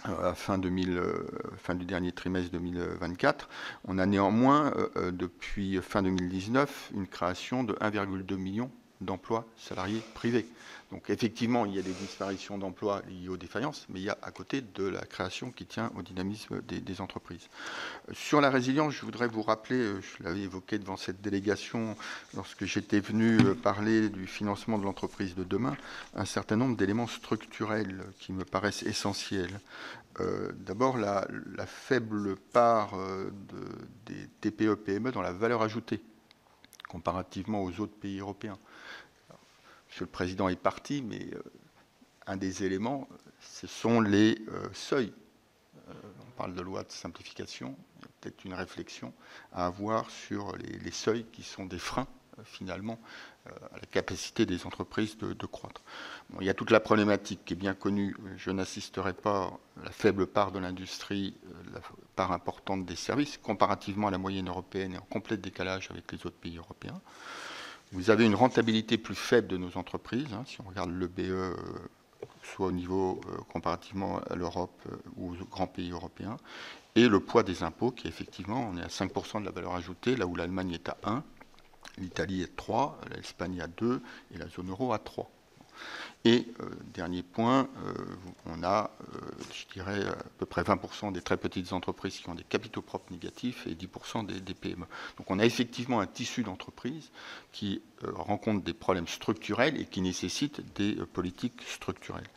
à fin du dernier trimestre 2024. On a néanmoins, depuis fin 2019, une création de 1,2 million d'emplois salariés privés. Donc effectivement, il y a des disparitions d'emplois liées aux défaillances, mais il y a à côté de la création qui tient au dynamisme des entreprises. Sur la résilience, je voudrais vous rappeler, je l'avais évoqué devant cette délégation lorsque j'étais venu parler du financement de l'entreprise de demain, un certain nombre d'éléments structurels qui me paraissent essentiels. D'abord, la faible part des TPE-PME dans la valeur ajoutée, comparativement aux autres pays européens. Monsieur le Président est parti, mais un des éléments, ce sont les seuils. On parle de loi de simplification, il y a peut-être une réflexion à avoir sur les seuils qui sont des freins, finalement, à la capacité des entreprises de croître. Bon, il y a toute la problématique qui est bien connue, je n'insisterai pas, la faible part de l'industrie, la part importante des services, comparativement à la moyenne européenne et en complet décalage avec les autres pays européens. Vous avez une rentabilité plus faible de nos entreprises, hein, si on regarde le BE, soit au niveau comparativement à l'Europe ou aux grands pays européens, et le poids des impôts qui effectivement, on est à 5% de la valeur ajoutée, là où l'Allemagne est à 1, l'Italie est à 3, l'Espagne à 2 et la zone euro à 3. Et dernier point, on a, je dirais, à peu près 20% des très petites entreprises qui ont des capitaux propres négatifs et 10% des PME. Donc on a effectivement un tissu d'entreprises qui rencontre des problèmes structurels et qui nécessitent des politiques structurelles.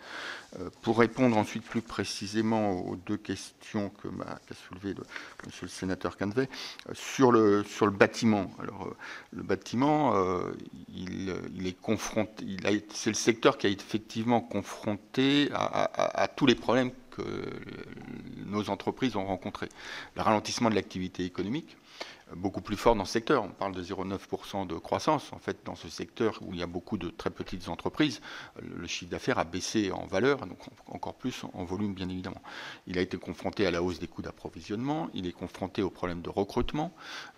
Pour répondre ensuite plus précisément aux deux questions qu'a soulevées monsieur le sénateur Canevet, sur le bâtiment. Alors, le bâtiment, il est confronté, c'est le secteur qui a effectivement confronté à tous les problèmes que nos entreprises ont rencontrés. Le ralentissement de l'activité économique, beaucoup plus fort dans ce secteur. On parle de 0,9% de croissance. En fait, dans ce secteur où il y a beaucoup de très petites entreprises, le chiffre d'affaires a baissé en valeur, donc encore plus en volume, bien évidemment. Il a été confronté à la hausse des coûts d'approvisionnement, il est confronté aux problèmes de recrutement,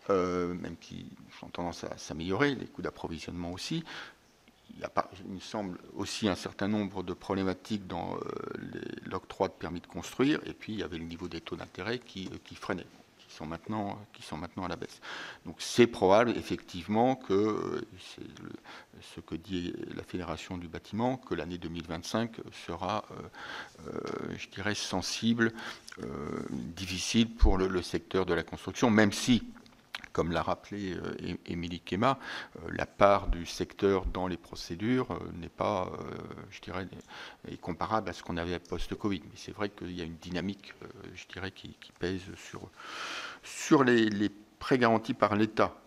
même qui ont tendance à s'améliorer, les coûts d'approvisionnement aussi. Il me semble aussi un certain nombre de problématiques dans l'octroi de permis de construire, et puis il y avait le niveau des taux d'intérêt qui freinait. Qui sont maintenant à la baisse. Donc c'est probable effectivement que, c'est ce que dit la Fédération du bâtiment, que l'année 2025 sera, je dirais, sensible, difficile pour le secteur de la construction, même si, comme l'a rappelé Émilie Kema, la part du secteur dans les procédures n'est pas, je dirais, est comparable à ce qu'on avait post-Covid. Mais c'est vrai qu'il y a une dynamique, je dirais, qui pèse sur les prêts garantis par l'État,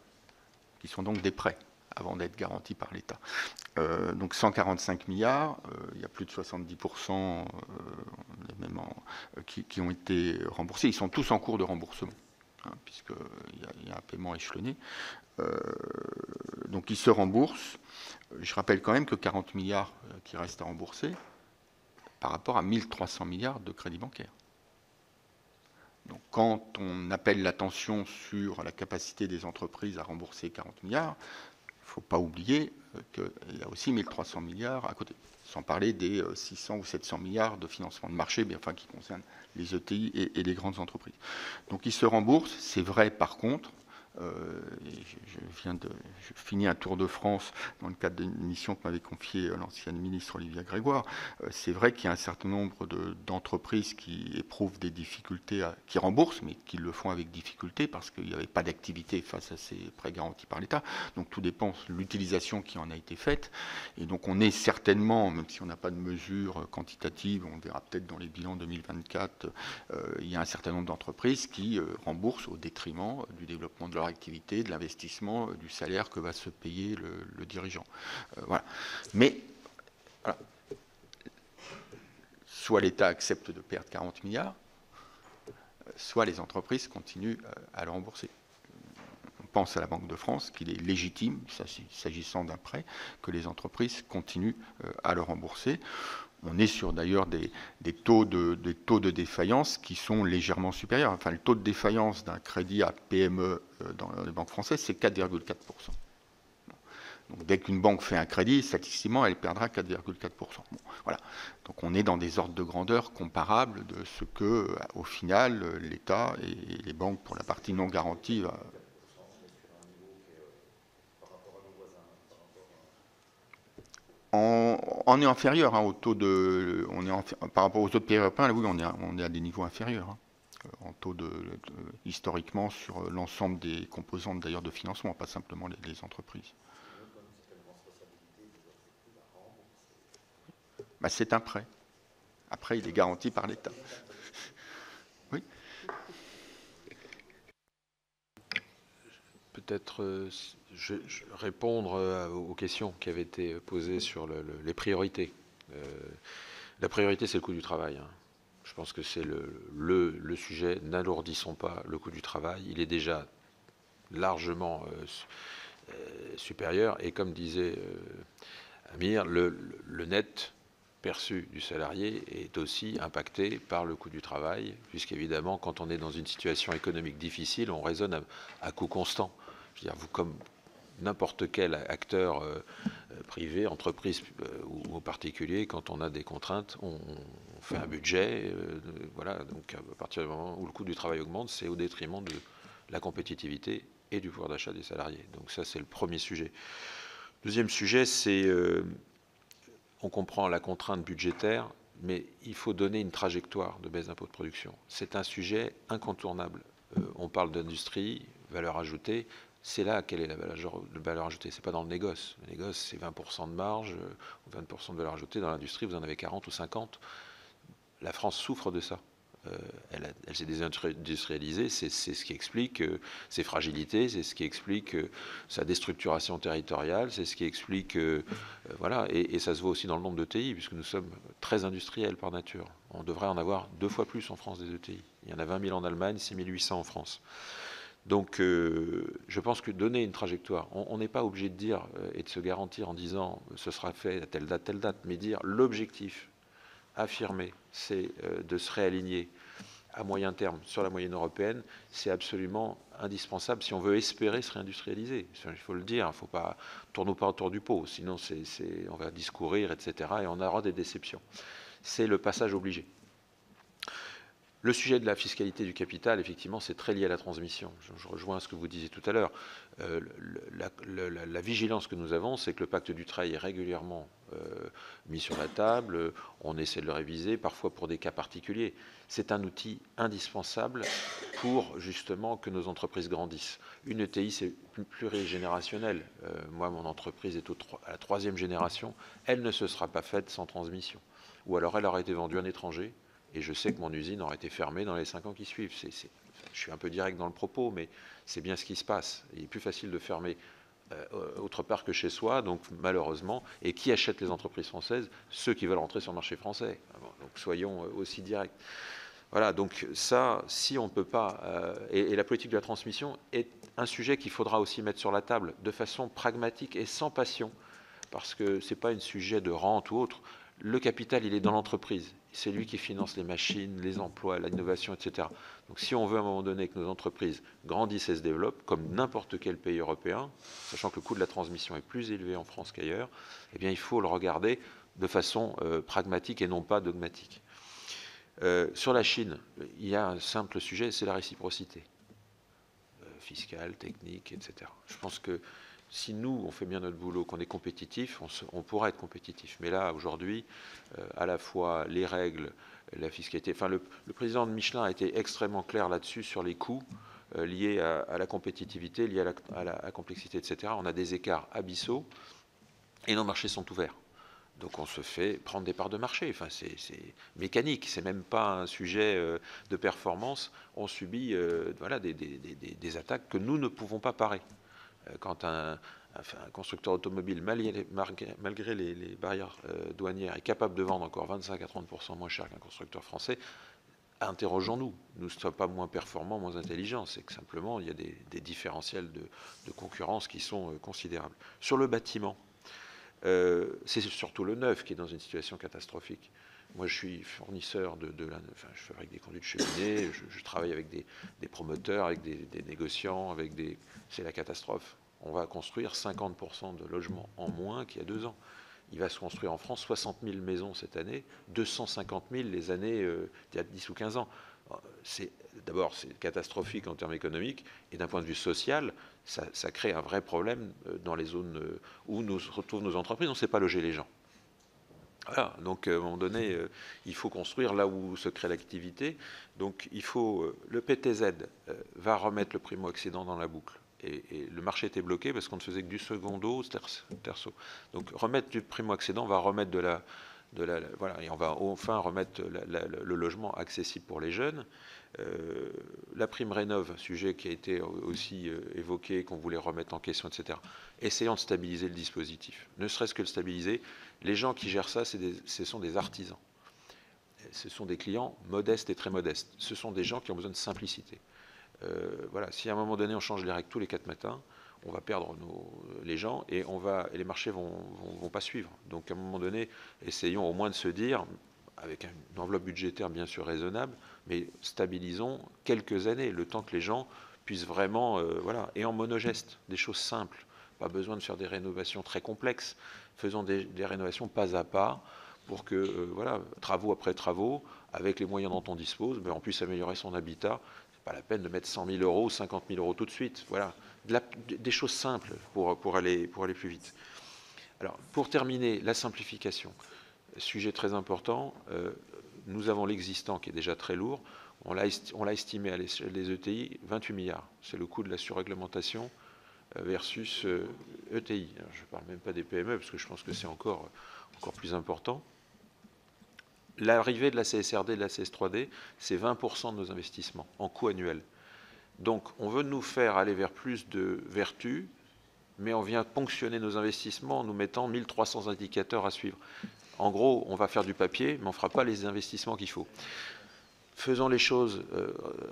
qui sont donc des prêts avant d'être garantis par l'État. Donc 145 milliards, il y a plus de 70% même qui ont été remboursés. Ils sont tous en cours de remboursement, puisqu'il y a un paiement échelonné. Donc ils se remboursent. Je rappelle quand même que 40 milliards qui restent à rembourser par rapport à 1300 milliards de crédits bancaires. Donc quand on appelle l'attention sur la capacité des entreprises à rembourser 40 milliards, il ne faut pas oublier qu'il y a aussi 1300 milliards à côté, sans parler des 600 ou 700 milliards de financement de marché, mais enfin qui concernent les ETI et les grandes entreprises. Donc ils se remboursent. C'est vrai par contre, je finis un tour de France dans le cadre d'une mission que m'avait confiée l'ancienne ministre Olivia Grégoire. C'est vrai qu'il y a un certain nombre d'entreprises qui éprouvent des difficultés, qui remboursent, mais qui le font avec difficulté parce qu'il n'y avait pas d'activité face à ces prêts garantis par l'État. Donc tout dépend de l'utilisation qui en a été faite. Et donc on est certainement, même si on n'a pas de mesures quantitatives, on verra peut-être dans les bilans 2024, il y a un certain nombre d'entreprises qui remboursent au détriment du développement de leur activité, de l'investissement, du salaire que va se payer le dirigeant. Voilà. Mais voilà. Soit l'État accepte de perdre 40 milliards, soit les entreprises continuent à le rembourser. On pense à la Banque de France qu'il est légitime, s'agissant d'un prêt, que les entreprises continuent à le rembourser. On est sur d'ailleurs des taux de défaillance qui sont légèrement supérieurs. Enfin, le taux de défaillance d'un crédit à PME dans les banques françaises, c'est 4,4%. Donc, dès qu'une banque fait un crédit, statistiquement, elle perdra 4,4%. Bon, voilà. Donc on est dans des ordres de grandeur comparables de ce que, au final, l'État et les banques, pour la partie non garantie, on est inférieur au taux de... par rapport aux autres pays européens, là, oui, on est à des niveaux inférieurs. En taux historiquement sur l'ensemble des composantes d'ailleurs de financement, pas simplement les entreprises. Bah, c'est un prêt. Après, il est garanti par l'État. Oui. Peut-être répondre aux questions qui avaient été posées sur les priorités. La priorité, c'est le coût du travail. Je pense que c'est le sujet. N'alourdissons pas le coût du travail. Il est déjà largement supérieur. Et comme disait Amir, le net perçu du salarié est aussi impacté par le coût du travail, puisqu'évidemment, quand on est dans une situation économique difficile, on raisonne à coût constant. Je veux dire, vous, comme n'importe quel acteur privé, entreprise ou particulier, quand on a des contraintes, on fait un budget. Voilà, donc à partir du moment où le coût du travail augmente, c'est au détriment de la compétitivité et du pouvoir d'achat des salariés. Donc ça, c'est le premier sujet. Deuxième sujet, c'est on comprend la contrainte budgétaire, mais il faut donner une trajectoire de baisse d'impôts de production. C'est un sujet incontournable. On parle d'industrie, valeur ajoutée. C'est là quelle est la valeur ajoutée. Ce n'est pas dans le négoce. Le négoce, c'est 20% de marge, ou 20% de valeur ajoutée. Dans l'industrie, vous en avez 40 ou 50. La France souffre de ça. Elle s'est désindustrialisée, c'est ce qui explique ses fragilités, c'est ce qui explique sa déstructuration territoriale, c'est ce qui explique, voilà, et ça se voit aussi dans le nombre de d'ETI, puisque nous sommes très industriels par nature. On devrait en avoir 2 fois plus en France des ETI. Il y en a 20 000 en Allemagne, 6 800 en France. Donc je pense que donner une trajectoire, on n'est pas obligé de dire et de se garantir en disant ce sera fait à telle date, mais dire l'objectif affirmé, c'est de se réaligner à moyen terme sur la moyenne européenne, c'est absolument indispensable si on veut espérer se réindustrialiser. Il faut le dire, il ne faut pas tourner pas autour du pot, sinon on va discourir, etc. et on aura des déceptions. C'est le passage obligé. Le sujet de la fiscalité du capital, effectivement, c'est très lié à la transmission. Je rejoins ce que vous disiez tout à l'heure. La vigilance que nous avons, c'est que le pacte du travail est régulièrement mis sur la table. On essaie de le réviser, parfois pour des cas particuliers. C'est un outil indispensable pour, justement, que nos entreprises grandissent. Une ETI, c'est plurigénérationnel. Moi, mon entreprise est à la 3e génération. Elle ne se sera pas faite sans transmission. Ou alors, elle aura été vendue à un étranger. Et je sais que mon usine aura été fermée dans les 5 ans qui suivent. Je suis un peu direct dans le propos, mais c'est bien ce qui se passe. Il est plus facile de fermer autre part que chez soi, donc malheureusement. Et qui achète les entreprises françaises? Ceux qui veulent rentrer sur le marché français. Donc soyons aussi directs. Voilà, donc ça, si on ne peut pas... et la politique de la transmission est un sujet qu'il faudra aussi mettre sur la table de façon pragmatique et sans passion, parce que ce n'est pas un sujet de rente ou autre. Le capital, il est dans l'entreprise. C'est lui qui finance les machines, les emplois, l'innovation, etc. Donc si on veut à un moment donné que nos entreprises grandissent et se développent, comme n'importe quel pays européen, sachant que le coût de la transmission est plus élevé en France qu'ailleurs, eh bien il faut le regarder de façon pragmatique et non pas dogmatique. Sur la Chine, il y a un simple sujet, c'est la réciprocité. Fiscale, technique, etc. Je pense que si nous, on fait bien notre boulot, qu'on est compétitif, on pourra être compétitif. Mais là, aujourd'hui, à la fois les règles, la fiscalité... Enfin, le président de Michelin a été extrêmement clair là-dessus sur les coûts liés à la compétitivité, liés à la complexité, etc. On a des écarts abyssaux et nos marchés sont ouverts. Donc on se fait prendre des parts de marché. Enfin, c'est mécanique, c'est même pas un sujet de performance. On subit voilà, des attaques que nous ne pouvons pas parer. Quand un constructeur automobile, malgré les barrières douanières, est capable de vendre encore 25 à 30% moins cher qu'un constructeur français, interrogeons-nous. Nous ne sommes pas moins performants, moins intelligents. C'est que simplement, il y a des différentiels de concurrence qui sont considérables. Sur le bâtiment, c'est surtout le neuf qui est dans une situation catastrophique. Moi, je suis fournisseur je fabrique des conduits de cheminée, je travaille avec des promoteurs, avec des négociants, c'est la catastrophe. On va construire 50% de logements en moins qu'il y a 2 ans. Il va se construire en France 60 000 maisons cette année, 250 000 les années il y a 10 ou 15 ans. D'abord, c'est catastrophique en termes économiques, et d'un point de vue social, ça crée un vrai problème dans les zones où nous retrouvent nos entreprises. On ne sait pas loger les gens. Voilà, donc à un moment donné, il faut construire là où se crée l'activité. Donc le PTZ va remettre le primo-accédant dans la boucle. Et le marché était bloqué parce qu'on ne faisait que du secondo, terceau. Donc remettre du primo-accédant va remettre voilà, et on va enfin remettre le logement accessible pour les jeunes. La prime rénov', sujet qui a été aussi évoqué, qu'on voulait remettre en question, etc. Essayons de stabiliser le dispositif. Ne serait-ce que le stabiliser. Les gens qui gèrent ça, ce sont des artisans. Ce sont des clients modestes et très modestes. Ce sont des gens qui ont besoin de simplicité. Voilà, si à un moment donné on change les règles tous les 4 matins, on va perdre les gens et les marchés vont pas suivre. Donc à un moment donné, essayons au moins de se dire, avec une enveloppe budgétaire bien sûr raisonnable, mais stabilisons quelques années, le temps que les gens puissent vraiment, voilà, et en monogeste, des choses simples. Pas besoin de faire des rénovations très complexes. Faisons des rénovations pas à pas pour que, voilà, travaux après travaux, avec les moyens dont on dispose, on puisse améliorer son habitat. C'est pas la peine de mettre 100 000 euros ou 50 000 euros tout de suite. Voilà, des choses simples pour aller plus vite. Alors, pour terminer, la simplification, sujet très important. Nous avons l'existant qui est déjà très lourd. On l'a estimé à l'échelle des ETI 28 milliards. C'est le coût de la surréglementation versus ETI. Alors, je ne parle même pas des PME parce que je pense que c'est encore plus important. L'arrivée de la CSRD et de la CS3D, c'est 20% de nos investissements en coût annuel. Donc, on veut nous faire aller vers plus de vertu, mais on vient ponctionner nos investissements en nous mettant 1300 indicateurs à suivre. En gros, on va faire du papier, mais on ne fera pas les investissements qu'il faut. Faisons les choses,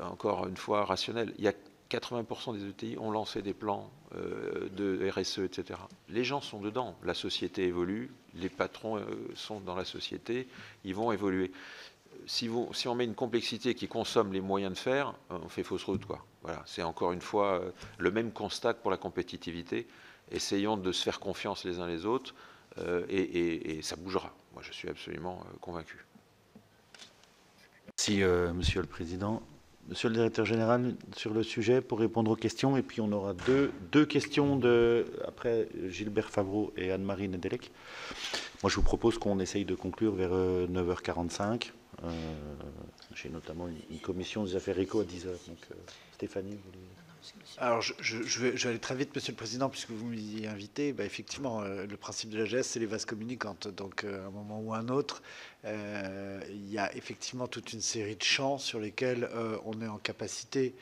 encore une fois, rationnelles. Il y a 80% des ETI ont lancé des plans de RSE, etc. Les gens sont dedans. La société évolue, les patrons sont dans la société, ils vont évoluer. Si on met une complexité qui consomme les moyens de faire, on fait fausse route, quoi. Voilà, c'est encore une fois le même constat que pour la compétitivité. Essayons de se faire confiance les uns les autres et ça bougera. Moi, je suis absolument convaincu. Merci, Monsieur le Président. Monsieur le Directeur Général, sur le sujet, pour répondre aux questions, et puis on aura deux questions après Gilbert Favreau et Anne-Marie Nedelec. Moi, je vous propose qu'on essaye de conclure vers 9h45. J'ai notamment une commission des affaires éco à 10h. Donc, Stéphanie, vous voulez... Alors, je vais aller très vite, Monsieur le Président, puisque vous m'y invitez. Effectivement, le principe de l'AGS, c'est les vases communicantes. Donc, à un moment ou à un autre, il y a effectivement toute une série de champs sur lesquels on est en capacité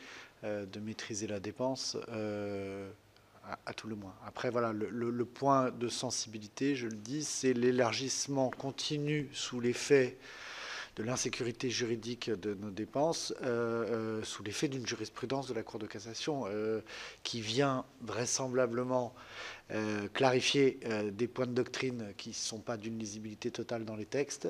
de maîtriser la dépense à tout le moins. Après, voilà, le point de sensibilité, je le dis, c'est l'élargissement continu sous l'effet de l'insécurité juridique de nos dépenses, sous l'effet d'une jurisprudence de la Cour de cassation qui vient vraisemblablement clarifier des points de doctrine qui ne sont pas d'une lisibilité totale dans les textes,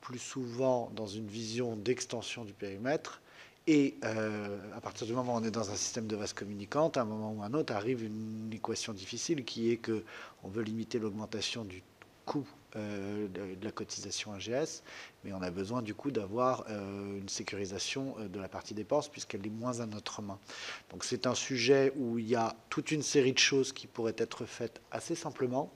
plus souvent dans une vision d'extension du périmètre. Et à partir du moment où on est dans un système de vase communicante, à un moment ou à un autre arrive une équation difficile qui est qu'on veut limiter l'augmentation du coût de la cotisation AGS, mais on a besoin du coup d'avoir une sécurisation de la partie dépenses puisqu'elle est moins à notre main. Donc c'est un sujet où il y a toute une série de choses qui pourraient être faites assez simplement,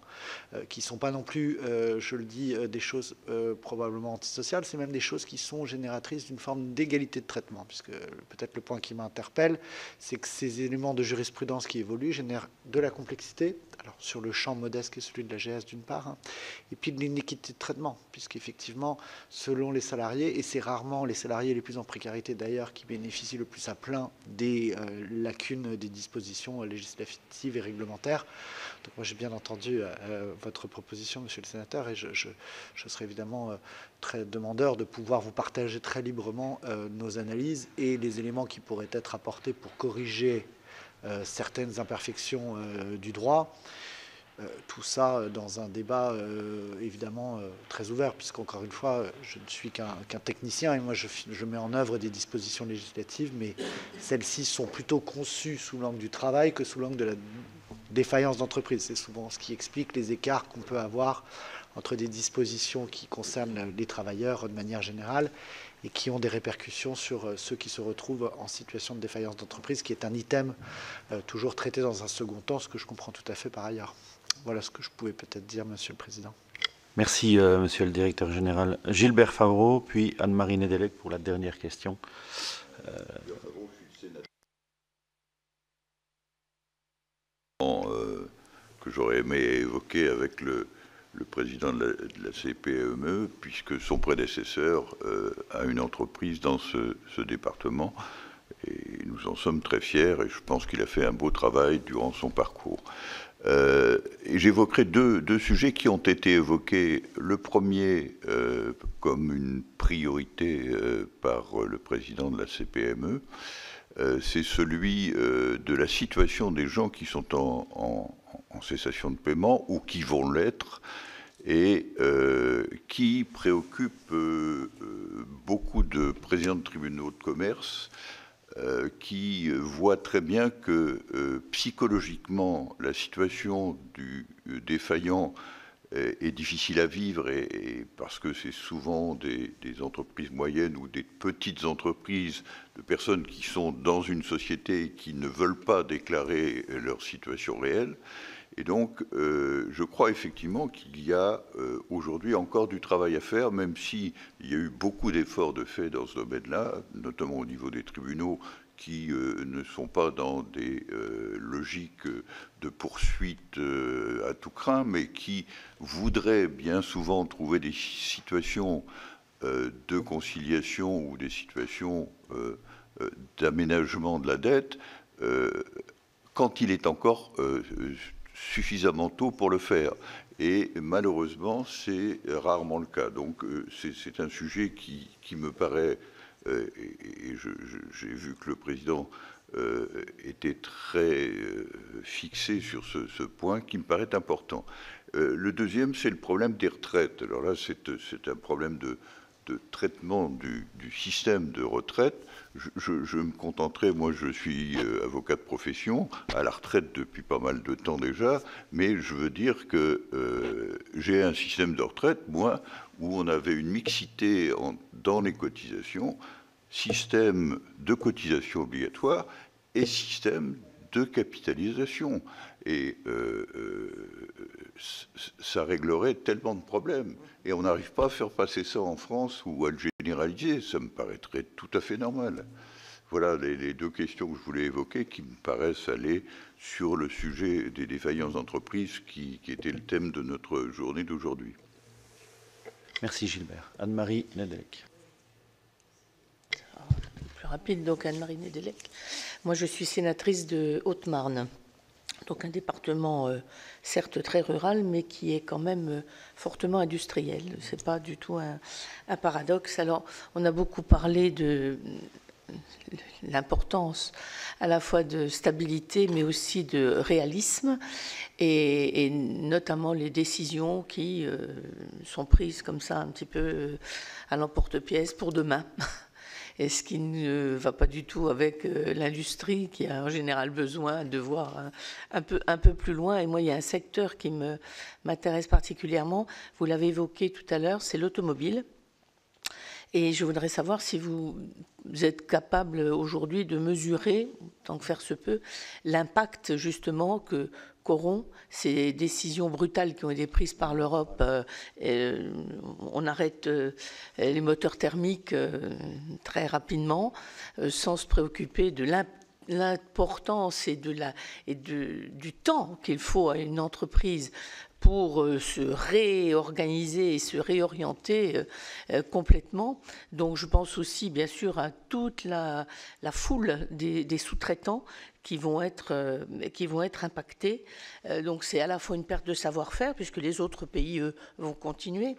qui ne sont pas non plus, je le dis, des choses probablement antisociales, c'est même des choses qui sont génératrices d'une forme d'égalité de traitement, puisque peut-être le point qui m'interpelle, c'est que ces éléments de jurisprudence qui évoluent génèrent de la complexité, alors sur le champ modeste qui est celui de l'AGS d'une part, et puis de l'inéquité de traitement, puisqu'effectivement, selon les salariés, et c'est rarement les salariés les plus en précarité d'ailleurs qui bénéficient le plus à plein des lacunes des dispositions législatives et réglementaires. Donc moi j'ai bien entendu votre proposition, Monsieur le Sénateur, et je serai évidemment très demandeur de pouvoir vous partager très librement nos analyses et les éléments qui pourraient être apportés pour corriger certaines imperfections du droit. Tout ça dans un débat évidemment très ouvert, puisqu'encore une fois, je ne suis qu'un technicien et moi je mets en œuvre des dispositions législatives, mais celles-ci sont plutôt conçues sous l'angle du travail que sous l'angle de la défaillance d'entreprise. C'est souvent ce qui explique les écarts qu'on peut avoir entre des dispositions qui concernent les travailleurs de manière générale et qui ont des répercussions sur ceux qui se retrouvent en situation de défaillance d'entreprise, qui est un item toujours traité dans un second temps, ce que je comprends tout à fait par ailleurs. Voilà ce que je pouvais peut-être dire, Monsieur le Président. Merci, Monsieur le Directeur Général. Gilbert Favreau, puis Anne-Marie Nedelec pour la dernière question. Que j'aurais aimé évoquer avec le président de la CPME, puisque son prédécesseur a une entreprise dans ce département. Et nous en sommes très fiers et je pense qu'il a fait un beau travail durant son parcours. Et j'évoquerai deux sujets qui ont été évoqués. Le premier comme une priorité par le président de la CPME, c'est celui de la situation des gens qui sont en cessation de paiement ou qui vont l'être et qui préoccupe beaucoup de présidents de tribunaux de commerce qui voient très bien que psychologiquement la situation du défaillant est difficile à vivre et parce que c'est souvent des entreprises moyennes ou des petites entreprises de personnes qui sont dans une société et qui ne veulent pas déclarer leur situation réelle Et donc, je crois effectivement qu'il y a aujourd'hui encore du travail à faire, même s'il y a eu beaucoup d'efforts de fait dans ce domaine-là, notamment au niveau des tribunaux, qui ne sont pas dans des logiques de poursuite à tout crin, mais qui voudraient bien souvent trouver des situations de conciliation ou des situations d'aménagement de la dette quand il est encore suffisamment tôt pour le faire. Et malheureusement, c'est rarement le cas. Donc c'est un sujet qui me paraît, et j'ai vu que le président était très fixé sur ce point, qui me paraît important. Le deuxième, c'est le problème des retraites. Alors là, c'est un problème de traitement du système de retraite. Je me contenterai, moi je suis avocat de profession, à la retraite depuis pas mal de temps déjà, mais je veux dire que j'ai un système de retraite, moi, où on avait une mixité dans les cotisations, système de cotisation obligatoire et système de capitalisation. Et ça réglerait tellement de problèmes. Et on n'arrive pas à faire passer ça en France ou à le généraliser. Ça me paraîtrait tout à fait normal. Voilà les deux questions que je voulais évoquer qui me paraissent aller sur le sujet des défaillances d'entreprise qui était le thème de notre journée d'aujourd'hui. Merci Gilbert. Anne-Marie Nedelec. Plus rapide, donc Anne-Marie Nedelec. Moi, je suis sénatrice de Haute-Marne. Donc un département certes très rural, mais qui est quand même fortement industriel. C'est pas du tout un paradoxe. Alors, on a beaucoup parlé de l'importance à la fois de stabilité, mais aussi de réalisme, et notamment les décisions qui sont prises comme ça, un petit peu à l'emporte-pièce pour demain. Et ce qui ne va pas du tout avec l'industrie qui a en général besoin de voir un peu plus loin. Et moi, il y a un secteur qui m'intéresse particulièrement, vous l'avez évoqué tout à l'heure, c'est l'automobile. Et je voudrais savoir si vous êtes capable aujourd'hui de mesurer, tant que faire se peut, l'impact justement qu'auront ces décisions brutales qui ont été prises par l'Europe. On arrête les moteurs thermiques très rapidement, sans se préoccuper de l'importance et du temps qu'il faut à une entreprise pour se réorganiser et se réorienter complètement. Donc je pense aussi bien sûr à toute la foule des sous-traitants qui vont être impactés. Donc c'est à la fois une perte de savoir-faire, puisque les autres pays, eux, vont continuer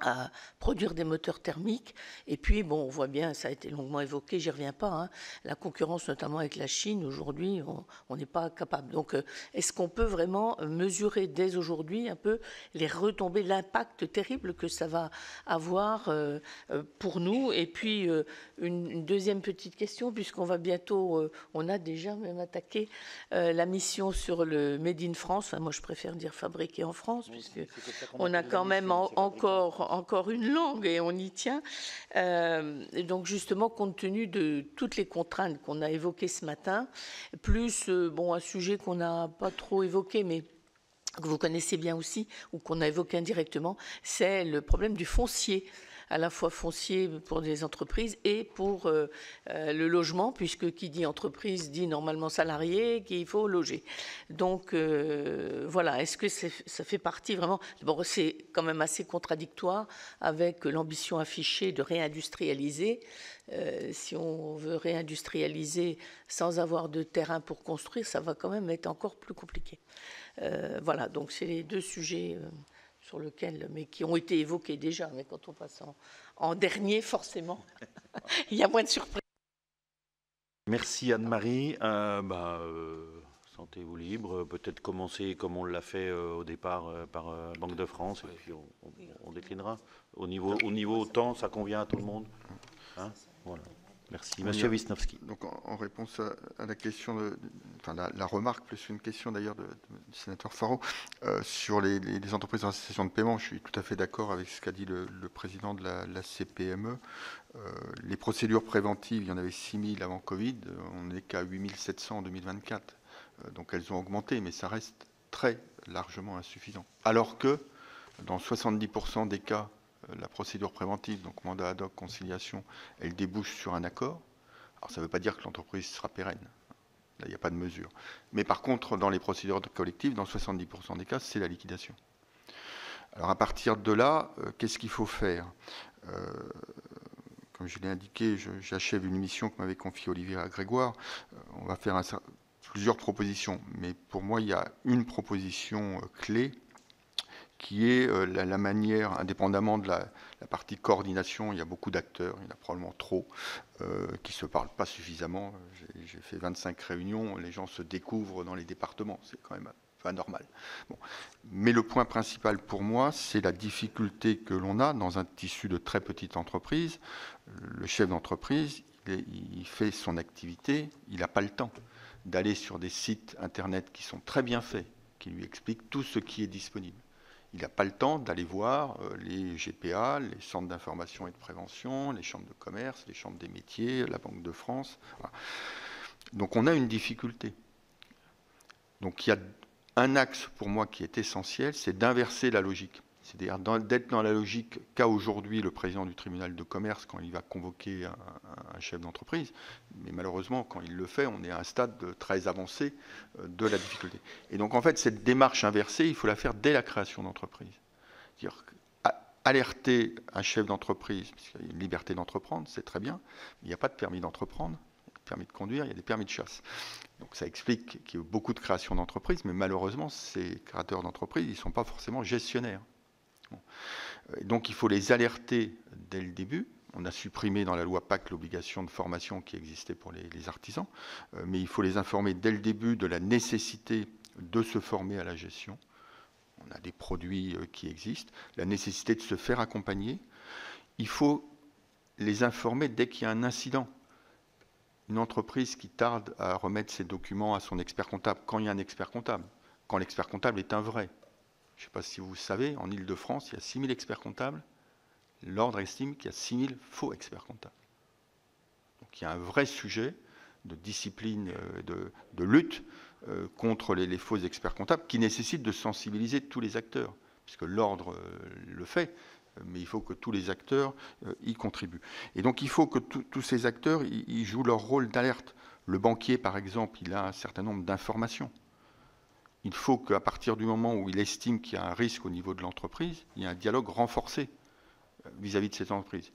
à produire des moteurs thermiques. Et puis, bon, on voit bien, ça a été longuement évoqué, j'y reviens pas, hein, la concurrence notamment avec la Chine, aujourd'hui, on n'est pas capable. Donc, est-ce qu'on peut vraiment mesurer dès aujourd'hui un peu les retombées, l'impact terrible que ça va avoir pour nous? Et puis, une deuxième petite question, puisqu'on va bientôt, on a déjà même attaqué la mission sur le Made in France. Enfin, moi, je préfère dire fabriqué en France, puisque on a quand même encore une langue et on y tient. Et donc justement, compte tenu de toutes les contraintes qu'on a évoquées ce matin, plus un sujet qu'on n'a pas trop évoqué, mais que vous connaissez bien aussi, ou qu'on a évoqué indirectement, c'est le problème du foncier, à la fois foncier pour des entreprises et pour le logement, puisque qui dit entreprise dit normalement salarié, qu'il faut loger. Donc voilà, est-ce que ça fait partie vraiment... Bon, c'est quand même assez contradictoire avec l'ambition affichée de réindustrialiser. Si on veut réindustrialiser sans avoir de terrain pour construire, ça va quand même être encore plus compliqué. Voilà, donc c'est les deux sujets... sur lequel, mais qui ont été évoqués déjà, mais quand on passe en dernier, forcément, il y a moins de surprises. Merci Anne-Marie. Sentez-vous libre, peut-être commencer comme on l'a fait au départ par Banque de France, et puis on déclinera. Au niveau temps, ça convient à tout le monde, hein? Voilà. Merci. Monsieur Wisniewski. Donc, en réponse à la question, la remarque, plus une question d'ailleurs du sénateur Faro, sur les entreprises en cessation de paiement, je suis tout à fait d'accord avec ce qu'a dit le président de la CPME. Les procédures préventives, il y en avait 6 000 avant Covid, on n'est qu'à 8 700 en 2024. Donc elles ont augmenté, mais ça reste très largement insuffisant. Alors que dans 70% des cas, la procédure préventive, donc mandat ad hoc, conciliation, elle débouche sur un accord. Alors ça ne veut pas dire que l'entreprise sera pérenne. Là, il n'y a pas de mesure. Mais par contre, dans les procédures collectives, dans 70% des cas, c'est la liquidation. Alors à partir de là, qu'est-ce qu'il faut faire? Comme je l'ai indiqué, j'achève une mission que m'avait confiée Olivier Grégoire. On va faire plusieurs propositions. Mais pour moi, il y a une proposition clé qui est la manière, indépendamment de la partie coordination, il y a beaucoup d'acteurs, il y en a probablement trop, qui ne se parlent pas suffisamment. J'ai fait 25 réunions, les gens se découvrent dans les départements, c'est quand même pas normal. Bon. Mais le point principal pour moi, c'est la difficulté que l'on a dans un tissu de très petites entreprises. Le chef d'entreprise, il fait son activité, il n'a pas le temps d'aller sur des sites internet qui sont très bien faits, qui lui expliquent tout ce qui est disponible. Il n'a pas le temps d'aller voir les GPA, les centres d'information et de prévention, les chambres de commerce, les chambres des métiers, la Banque de France. Voilà. Donc on a une difficulté. Donc il y a un axe pour moi qui est essentiel, c'est d'inverser la logique. C'est-à-dire d'être dans la logique qu'a aujourd'hui le président du tribunal de commerce quand il va convoquer un chef d'entreprise. Mais malheureusement, quand il le fait, on est à un stade très avancé de la difficulté. Et donc, en fait, cette démarche inversée, il faut la faire dès la création d'entreprise. C'est-à-dire alerter un chef d'entreprise, puisqu'il y a une liberté d'entreprendre, c'est très bien, mais il n'y a pas de permis d'entreprendre. Permis de conduire, il y a des permis de chasse. Donc ça explique qu'il y a beaucoup de créations d'entreprises, mais malheureusement, ces créateurs d'entreprises, ils ne sont pas forcément gestionnaires. Bon. Donc il faut les alerter dès le début. On a supprimé dans la loi PAC l'obligation de formation qui existait pour les artisans, mais il faut les informer dès le début de la nécessité de se former à la gestion. On a des produits qui existent, la nécessité de se faire accompagner. Il faut les informer dès qu'il y a un incident. Une entreprise qui tarde à remettre ses documents à son expert comptable, quand il y a un expert comptable, quand l'expert comptable est un vrai. Je ne sais pas si vous savez, en Ile-de-France, il y a 6 000 experts comptables. L'ordre estime qu'il y a 6 000 faux experts comptables. Donc il y a un vrai sujet de discipline, de lutte contre les faux experts comptables qui nécessite de sensibiliser tous les acteurs, puisque l'ordre le fait, mais il faut que tous les acteurs y contribuent. Et donc il faut que tous ces acteurs ils jouent leur rôle d'alerte. Le banquier, par exemple, il a un certain nombre d'informations. Il faut qu'à partir du moment où il estime qu'il y a un risque au niveau de l'entreprise, il y ait un dialogue renforcé vis-à-vis de cette entreprise.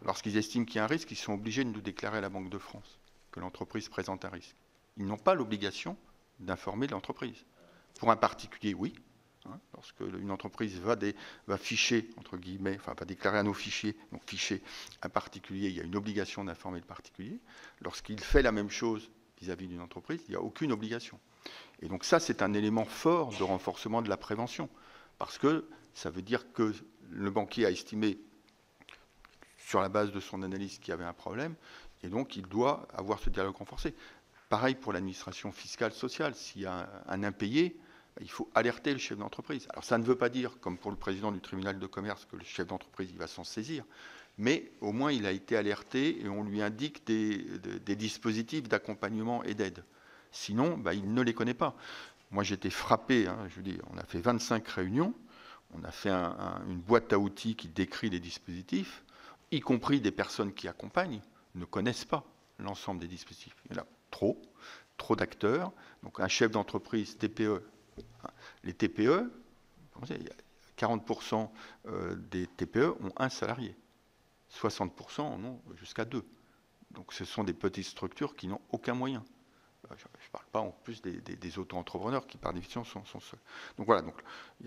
Lorsqu'ils estiment qu'il y a un risque, ils sont obligés de nous déclarer à la Banque de France que l'entreprise présente un risque. Ils n'ont pas l'obligation d'informer l'entreprise. Pour un particulier, oui. Lorsque une entreprise va ficher, entre guillemets, enfin va déclarer à nos fichiers, donc ficher un particulier, il y a une obligation d'informer le particulier. Lorsqu'il fait la même chose vis-à-vis d'une entreprise, il n'y a aucune obligation. Et donc ça, c'est un élément fort de renforcement de la prévention, parce que ça veut dire que le banquier a estimé, sur la base de son analyse, qu'il y avait un problème, et donc il doit avoir ce dialogue renforcé. Pareil pour l'administration fiscale, sociale. S'il y a un impayé, il faut alerter le chef d'entreprise. Alors ça ne veut pas dire, comme pour le président du tribunal de commerce, que le chef d'entreprise il va s'en saisir, mais au moins il a été alerté et on lui indique des dispositifs d'accompagnement et d'aide. Sinon, il ne les connaît pas. Moi j'étais frappé, je vous dis, on a fait 25 réunions, on a fait une boîte à outils qui décrit les dispositifs, y compris des personnes qui accompagnent, ne connaissent pas l'ensemble des dispositifs. Il y en a trop d'acteurs. Donc un chef d'entreprise TPE, les TPE, 40% des TPE ont un salarié. 60% en ont jusqu'à 2. Donc ce sont des petites structures qui n'ont aucun moyen. Je ne parle pas en plus des auto-entrepreneurs qui par définition sont seuls. Donc voilà,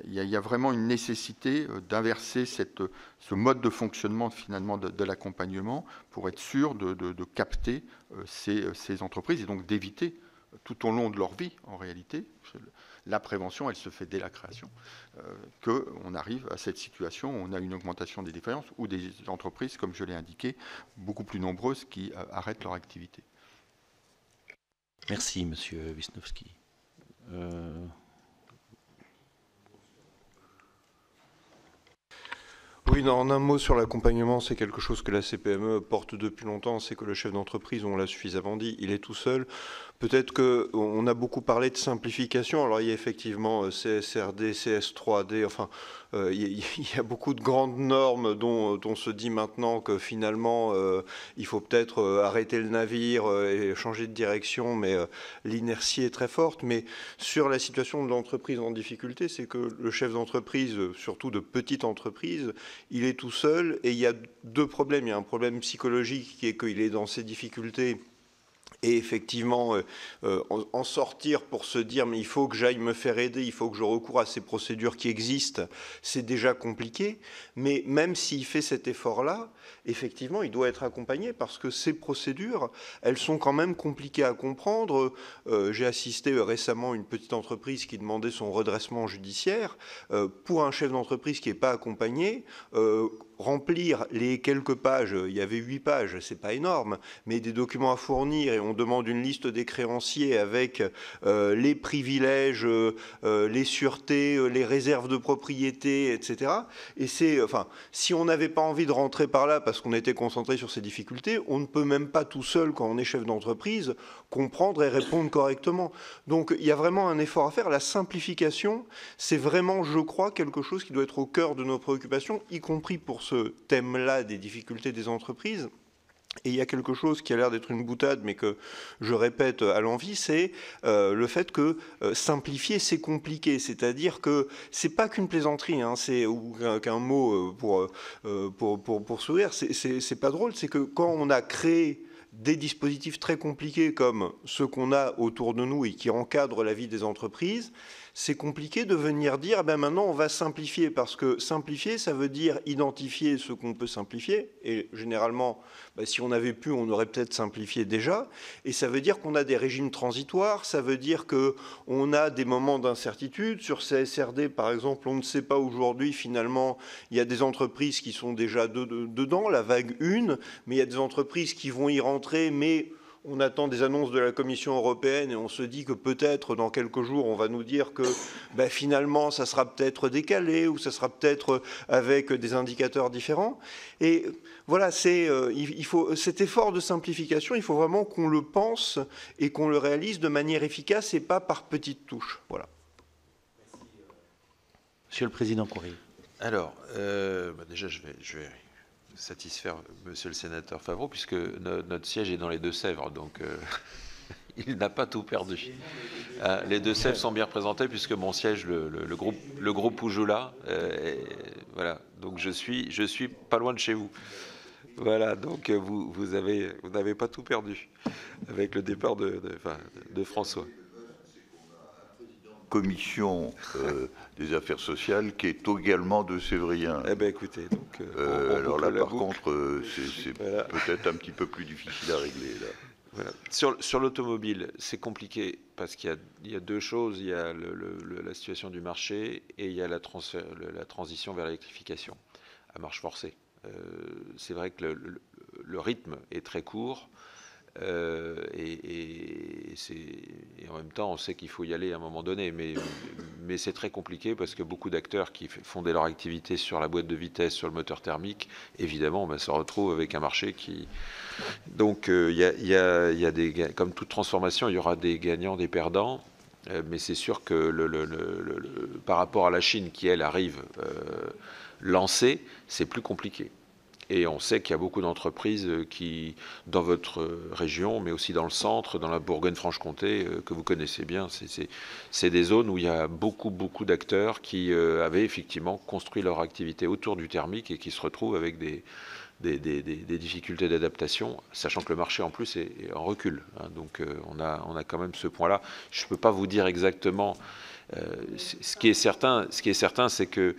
il y a vraiment une nécessité d'inverser ce mode de fonctionnement finalement de l'accompagnement pour être sûr de capter ces entreprises et donc d'éviter tout au long de leur vie en réalité. La prévention, elle se fait dès la création, qu'on arrive à cette situation où on a une augmentation des défaillances ou des entreprises, comme je l'ai indiqué, beaucoup plus nombreuses qui arrêtent leur activité. Merci, Monsieur Wisniewski. Oui, non, en un mot sur l'accompagnement, c'est quelque chose que la CPME porte depuis longtemps, c'est que le chef d'entreprise, on l'a suffisamment dit, il est tout seul. Peut-être qu'on a beaucoup parlé de simplification, alors il y a effectivement CSRD, CS3D, enfin, il y a beaucoup de grandes normes dont on se dit maintenant que finalement, il faut peut-être arrêter le navire et changer de direction, mais l'inertie est très forte. Mais sur la situation de l'entreprise en difficulté, c'est que le chef d'entreprise, surtout de petite entreprise, il est tout seul et il y a deux problèmes. Il y a un problème psychologique qui est qu'il est dans ses difficultés et effectivement en sortir pour se dire mais il faut que j'aille me faire aider, il faut que je recours à ces procédures qui existent, c'est déjà compliqué. Mais même s'il fait cet effort-là, effectivement, il doit être accompagné parce que ces procédures, elles sont quand même compliquées à comprendre. J'ai assisté récemment à une petite entreprise qui demandait son redressement judiciaire. Pour un chef d'entreprise qui n'est pas accompagné, remplir les quelques pages, il y avait 8 pages, c'est pas énorme, mais des documents à fournir et on demande une liste des créanciers avec les privilèges, les sûretés, les réserves de propriété, etc. Et c'est, enfin, si on n'avait pas envie de rentrer par là parce qu'on était concentré sur ces difficultés, on ne peut même pas tout seul, quand on est chef d'entreprise, comprendre et répondre correctement. Donc il y a vraiment un effort à faire. La simplification, c'est vraiment, je crois, quelque chose qui doit être au cœur de nos préoccupations, y compris pour ce thème-là des difficultés des entreprises. Et il y a quelque chose qui a l'air d'être une boutade, mais que je répète à l'envi, c'est le fait que simplifier, c'est compliqué. C'est-à-dire que c'est pas qu'une plaisanterie, hein, ou qu'un mot pour sourire. C'est pas drôle. C'est que quand on a créé des dispositifs très compliqués comme ceux qu'on a autour de nous et qui encadrent la vie des entreprises, c'est compliqué de venir dire ben maintenant on va simplifier, parce que simplifier ça veut dire identifier ce qu'on peut simplifier et généralement si on avait pu on aurait peut-être simplifié déjà, et ça veut dire qu'on a des régimes transitoires, ça veut dire qu'on a des moments d'incertitude. Sur CSRD par exemple, on ne sait pas aujourd'hui finalement, il y a des entreprises qui sont déjà dedans, la vague 1, mais il y a des entreprises qui vont y rentrer, mais on attend des annonces de la Commission européenne et on se dit que peut-être dans quelques jours, on va nous dire que finalement, ça sera peut-être décalé ou ça sera peut-être avec des indicateurs différents. Et voilà, il faut cet effort de simplification, il faut vraiment qu'on le pense et qu'on le réalise de manière efficace et pas par petites touches. Voilà. Monsieur le Président Coury. Alors, déjà, je vais satisfaire Monsieur le Sénateur Favreau, puisque notre siège est dans les Deux-Sèvres, donc il n'a pas tout perdu. Les Deux-Sèvres sont bien représentés, puisque mon siège, le groupe Poujoula, voilà, donc je suis pas loin de chez vous. Voilà, donc vous n'avez pas tout perdu avec le départ de François. Commission des affaires sociales qui est également de Sévrien. Eh bien, écoutez, donc... alors là, par contre, c'est voilà. Peut-être un petit peu plus difficile à régler, là. Voilà. Sur l'automobile, c'est compliqué parce qu'il y a deux choses. Il y a la situation du marché et il y a la transition vers l'électrification à marche forcée. C'est vrai que le rythme est très court. Et en même temps, on sait qu'il faut y aller à un moment donné, mais c'est très compliqué parce que beaucoup d'acteurs qui fondaient leur activité sur la boîte de vitesse, sur le moteur thermique, évidemment, se retrouvent avec un marché qui... Donc, il y a des... Comme toute transformation, il y aura des gagnants, des perdants, mais c'est sûr que par rapport à la Chine qui, elle, arrive lancée, c'est plus compliqué. Et on sait qu'il y a beaucoup d'entreprises qui, dans votre région, mais aussi dans le centre, dans la Bourgogne-Franche-Comté, que vous connaissez bien, c'est des zones où il y a beaucoup d'acteurs qui avaient effectivement construit leur activité autour du thermique et qui se retrouvent avec des difficultés d'adaptation, sachant que le marché en plus est en recul. Hein, donc on a quand même ce point-là. Je ne peux pas vous dire exactement. Ce qui est certain, c'est que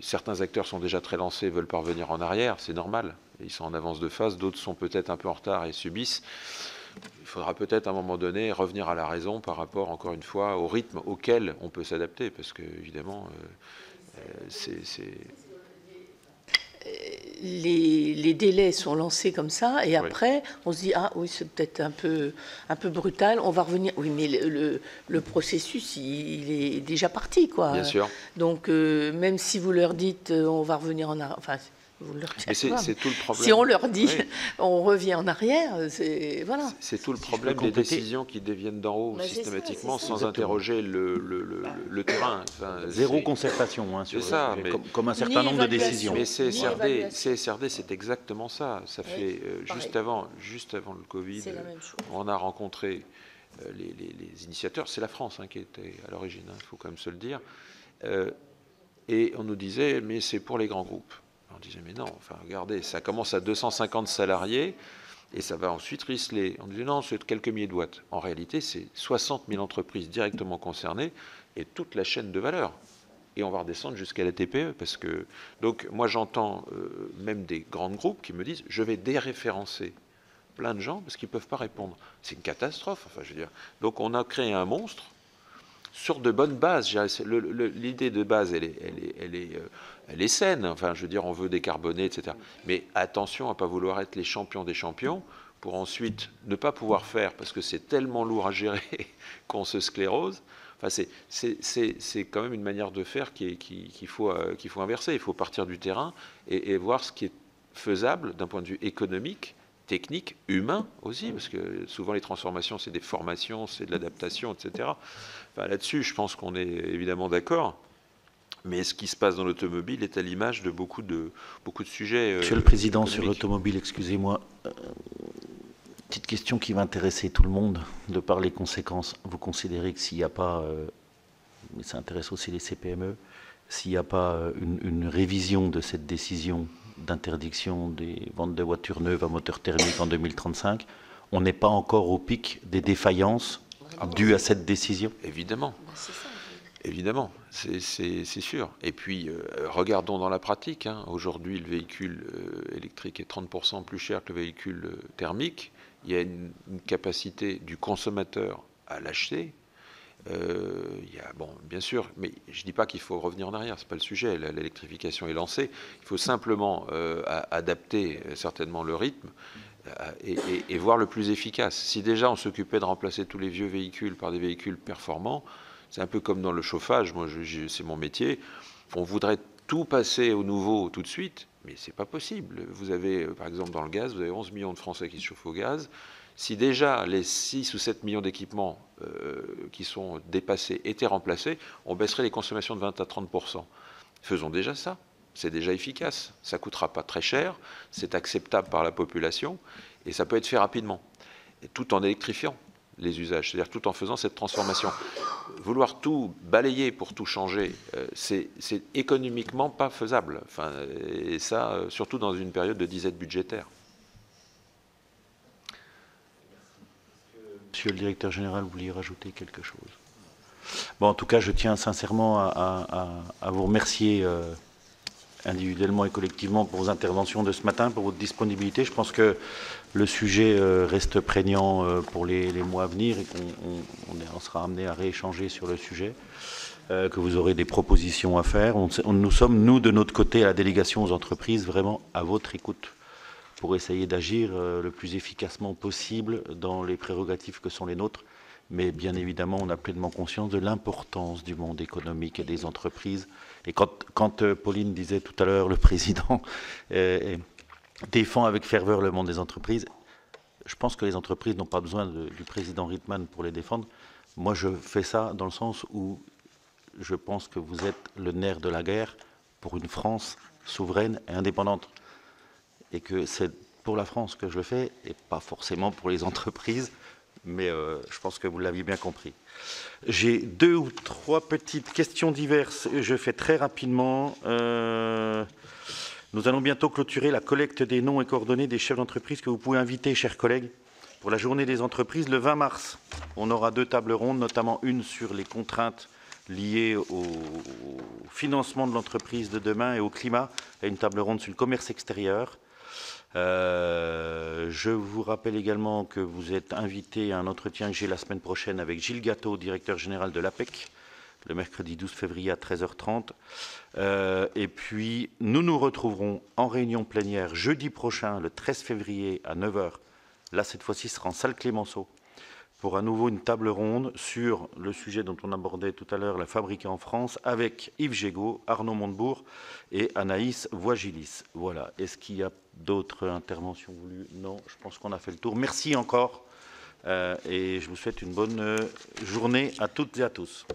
certains acteurs sont déjà très lancés, veulent pas revenir en arrière, c'est normal. Ils sont en avance de phase, d'autres sont peut-être un peu en retard et subissent. Il faudra peut-être à un moment donné revenir à la raison par rapport, encore une fois, au rythme auquel on peut s'adapter, parce que évidemment, les délais sont lancés comme ça, et après, on se dit, ah oui, c'est peut-être un peu brutal, on va revenir. Oui, mais le processus, il est déjà parti, quoi. Bien sûr. Donc, même si vous leur dites, on va revenir en arrière, enfin, vous leur dites, c'est tout le problème. Si on leur dit, on revient en arrière, voilà. C'est tout le problème des décisions qui déviennent d'en haut systématiquement, sans interroger le terrain. Enfin, zéro concertation, hein, c'est ça, mais comme un certain nombre de décisions. Mais CSRD, c'est exactement ça. Ça fait juste avant le Covid, on a rencontré les initiateurs. C'est la France qui était à l'origine, il faut quand même se le dire. Et on nous disait, mais c'est pour les grands groupes. On disait, mais non, enfin, regardez, ça commence à 250 salariés et ça va ensuite risler. On disait, non, c'est quelques milliers de boîtes. En réalité, c'est 60 000 entreprises directement concernées et toute la chaîne de valeur. Et on va redescendre jusqu'à la TPE. Parce que, donc, moi, j'entends même des grands groupes qui me disent, je vais déréférencer plein de gens parce qu'ils ne peuvent pas répondre. C'est une catastrophe, enfin, je veux dire. Donc, on a créé un monstre sur de bonnes bases. L'idée de base, elle est saine. Enfin, je veux dire, on veut décarboner, etc. Mais attention à ne pas vouloir être les champions des champions pour ensuite ne pas pouvoir faire, parce que c'est tellement lourd à gérer qu'on se sclérose. Enfin, c'est quand même une manière de faire qu'il faut inverser. Il faut partir du terrain et voir ce qui est faisable d'un point de vue économique, technique, humain aussi, parce que souvent les transformations, c'est des formations, c'est de l'adaptation, etc. Enfin, là-dessus, je pense qu'on est évidemment d'accord. Mais ce qui se passe dans l'automobile est à l'image de beaucoup de sujets. Monsieur le Président, sur l'automobile, excusez-moi, petite question qui va intéresser tout le monde, de par les conséquences. Vous considérez que s'il n'y a pas, mais ça intéresse aussi les CPME, s'il n'y a pas une révision de cette décision d'interdiction des ventes de voitures neuves à moteur thermique en 2035, on n'est pas encore au pic des défaillances dues à cette décision? Évidemment. Évidemment, c'est sûr. Et puis, regardons dans la pratique. Aujourd'hui, le véhicule électrique est 30% plus cher que le véhicule thermique. Il y a une capacité du consommateur à l'acheter. Bien sûr, mais je ne dis pas qu'il faut revenir en arrière, ce n'est pas le sujet. L'électrification est lancée. Il faut simplement adapter certainement le rythme et voir le plus efficace. Si déjà on s'occupait de remplacer tous les vieux véhicules par des véhicules performants, c'est un peu comme dans le chauffage, moi c'est mon métier, on voudrait tout passer au nouveau tout de suite, mais c'est pas possible. Vous avez, par exemple dans le gaz, vous avez 11 millions de Français qui se chauffent au gaz. Si déjà les 6 ou 7 millions d'équipements qui sont dépassés étaient remplacés, on baisserait les consommations de 20 à 30%. Faisons déjà ça, c'est déjà efficace, ça ne coûtera pas très cher, c'est acceptable par la population, et ça peut être fait rapidement, et tout en électrifiant les usages, c'est-à-dire tout en faisant cette transformation. Vouloir tout balayer pour tout changer, c'est économiquement pas faisable. Enfin, et ça, surtout dans une période de disette budgétaire. Monsieur le directeur général, vous vouliez rajouter quelque chose? Bon, en tout cas, je tiens sincèrement à vous remercier individuellement et collectivement pour vos interventions de ce matin, pour votre disponibilité. Je pense que le sujet reste prégnant pour les mois à venir et qu'on sera amené à rééchanger sur le sujet, que vous aurez des propositions à faire. Nous sommes, nous, de notre côté, à la délégation aux entreprises, vraiment à votre écoute pour essayer d'agir le plus efficacement possible dans les prérogatives que sont les nôtres. Mais bien évidemment, on a pleinement conscience de l'importance du monde économique et des entreprises. Et quand Pauline disait tout à l'heure, le président défend avec ferveur le monde des entreprises, je pense que les entreprises n'ont pas besoin du président Rittmann pour les défendre. Moi, je fais ça dans le sens où je pense que vous êtes le nerf de la guerre pour une France souveraine et indépendante. Et que c'est pour la France que je le fais, et pas forcément pour les entreprises, mais je pense que vous l'aviez bien compris. J'ai 2 ou 3 petites questions diverses, je fais très rapidement. Nous allons bientôt clôturer la collecte des noms et coordonnées des chefs d'entreprise que vous pouvez inviter, chers collègues, pour la journée des entreprises le 20 mars. On aura 2 tables rondes, notamment une sur les contraintes liées au financement de l'entreprise de demain et au climat, et une table ronde sur le commerce extérieur. Je vous rappelle également que vous êtes invité à un entretien que j'ai la semaine prochaine avec Gilles Gâteau, directeur général de l'APEC, le mercredi 12 février à 13h30. Et puis, nous nous retrouverons en réunion plénière jeudi prochain, le 13 février à 9h. Là, cette fois-ci, ce sera en salle Clémenceau, pour à nouveau une table ronde sur le sujet dont on abordait tout à l'heure, la fabriquée en France, avec Yves Gégaud, Arnaud Montebourg et Anaïs Voigilis. Voilà. Est-ce qu'il y a d'autres interventions voulues? Non, je pense qu'on a fait le tour. Merci encore et je vous souhaite une bonne journée à toutes et à tous.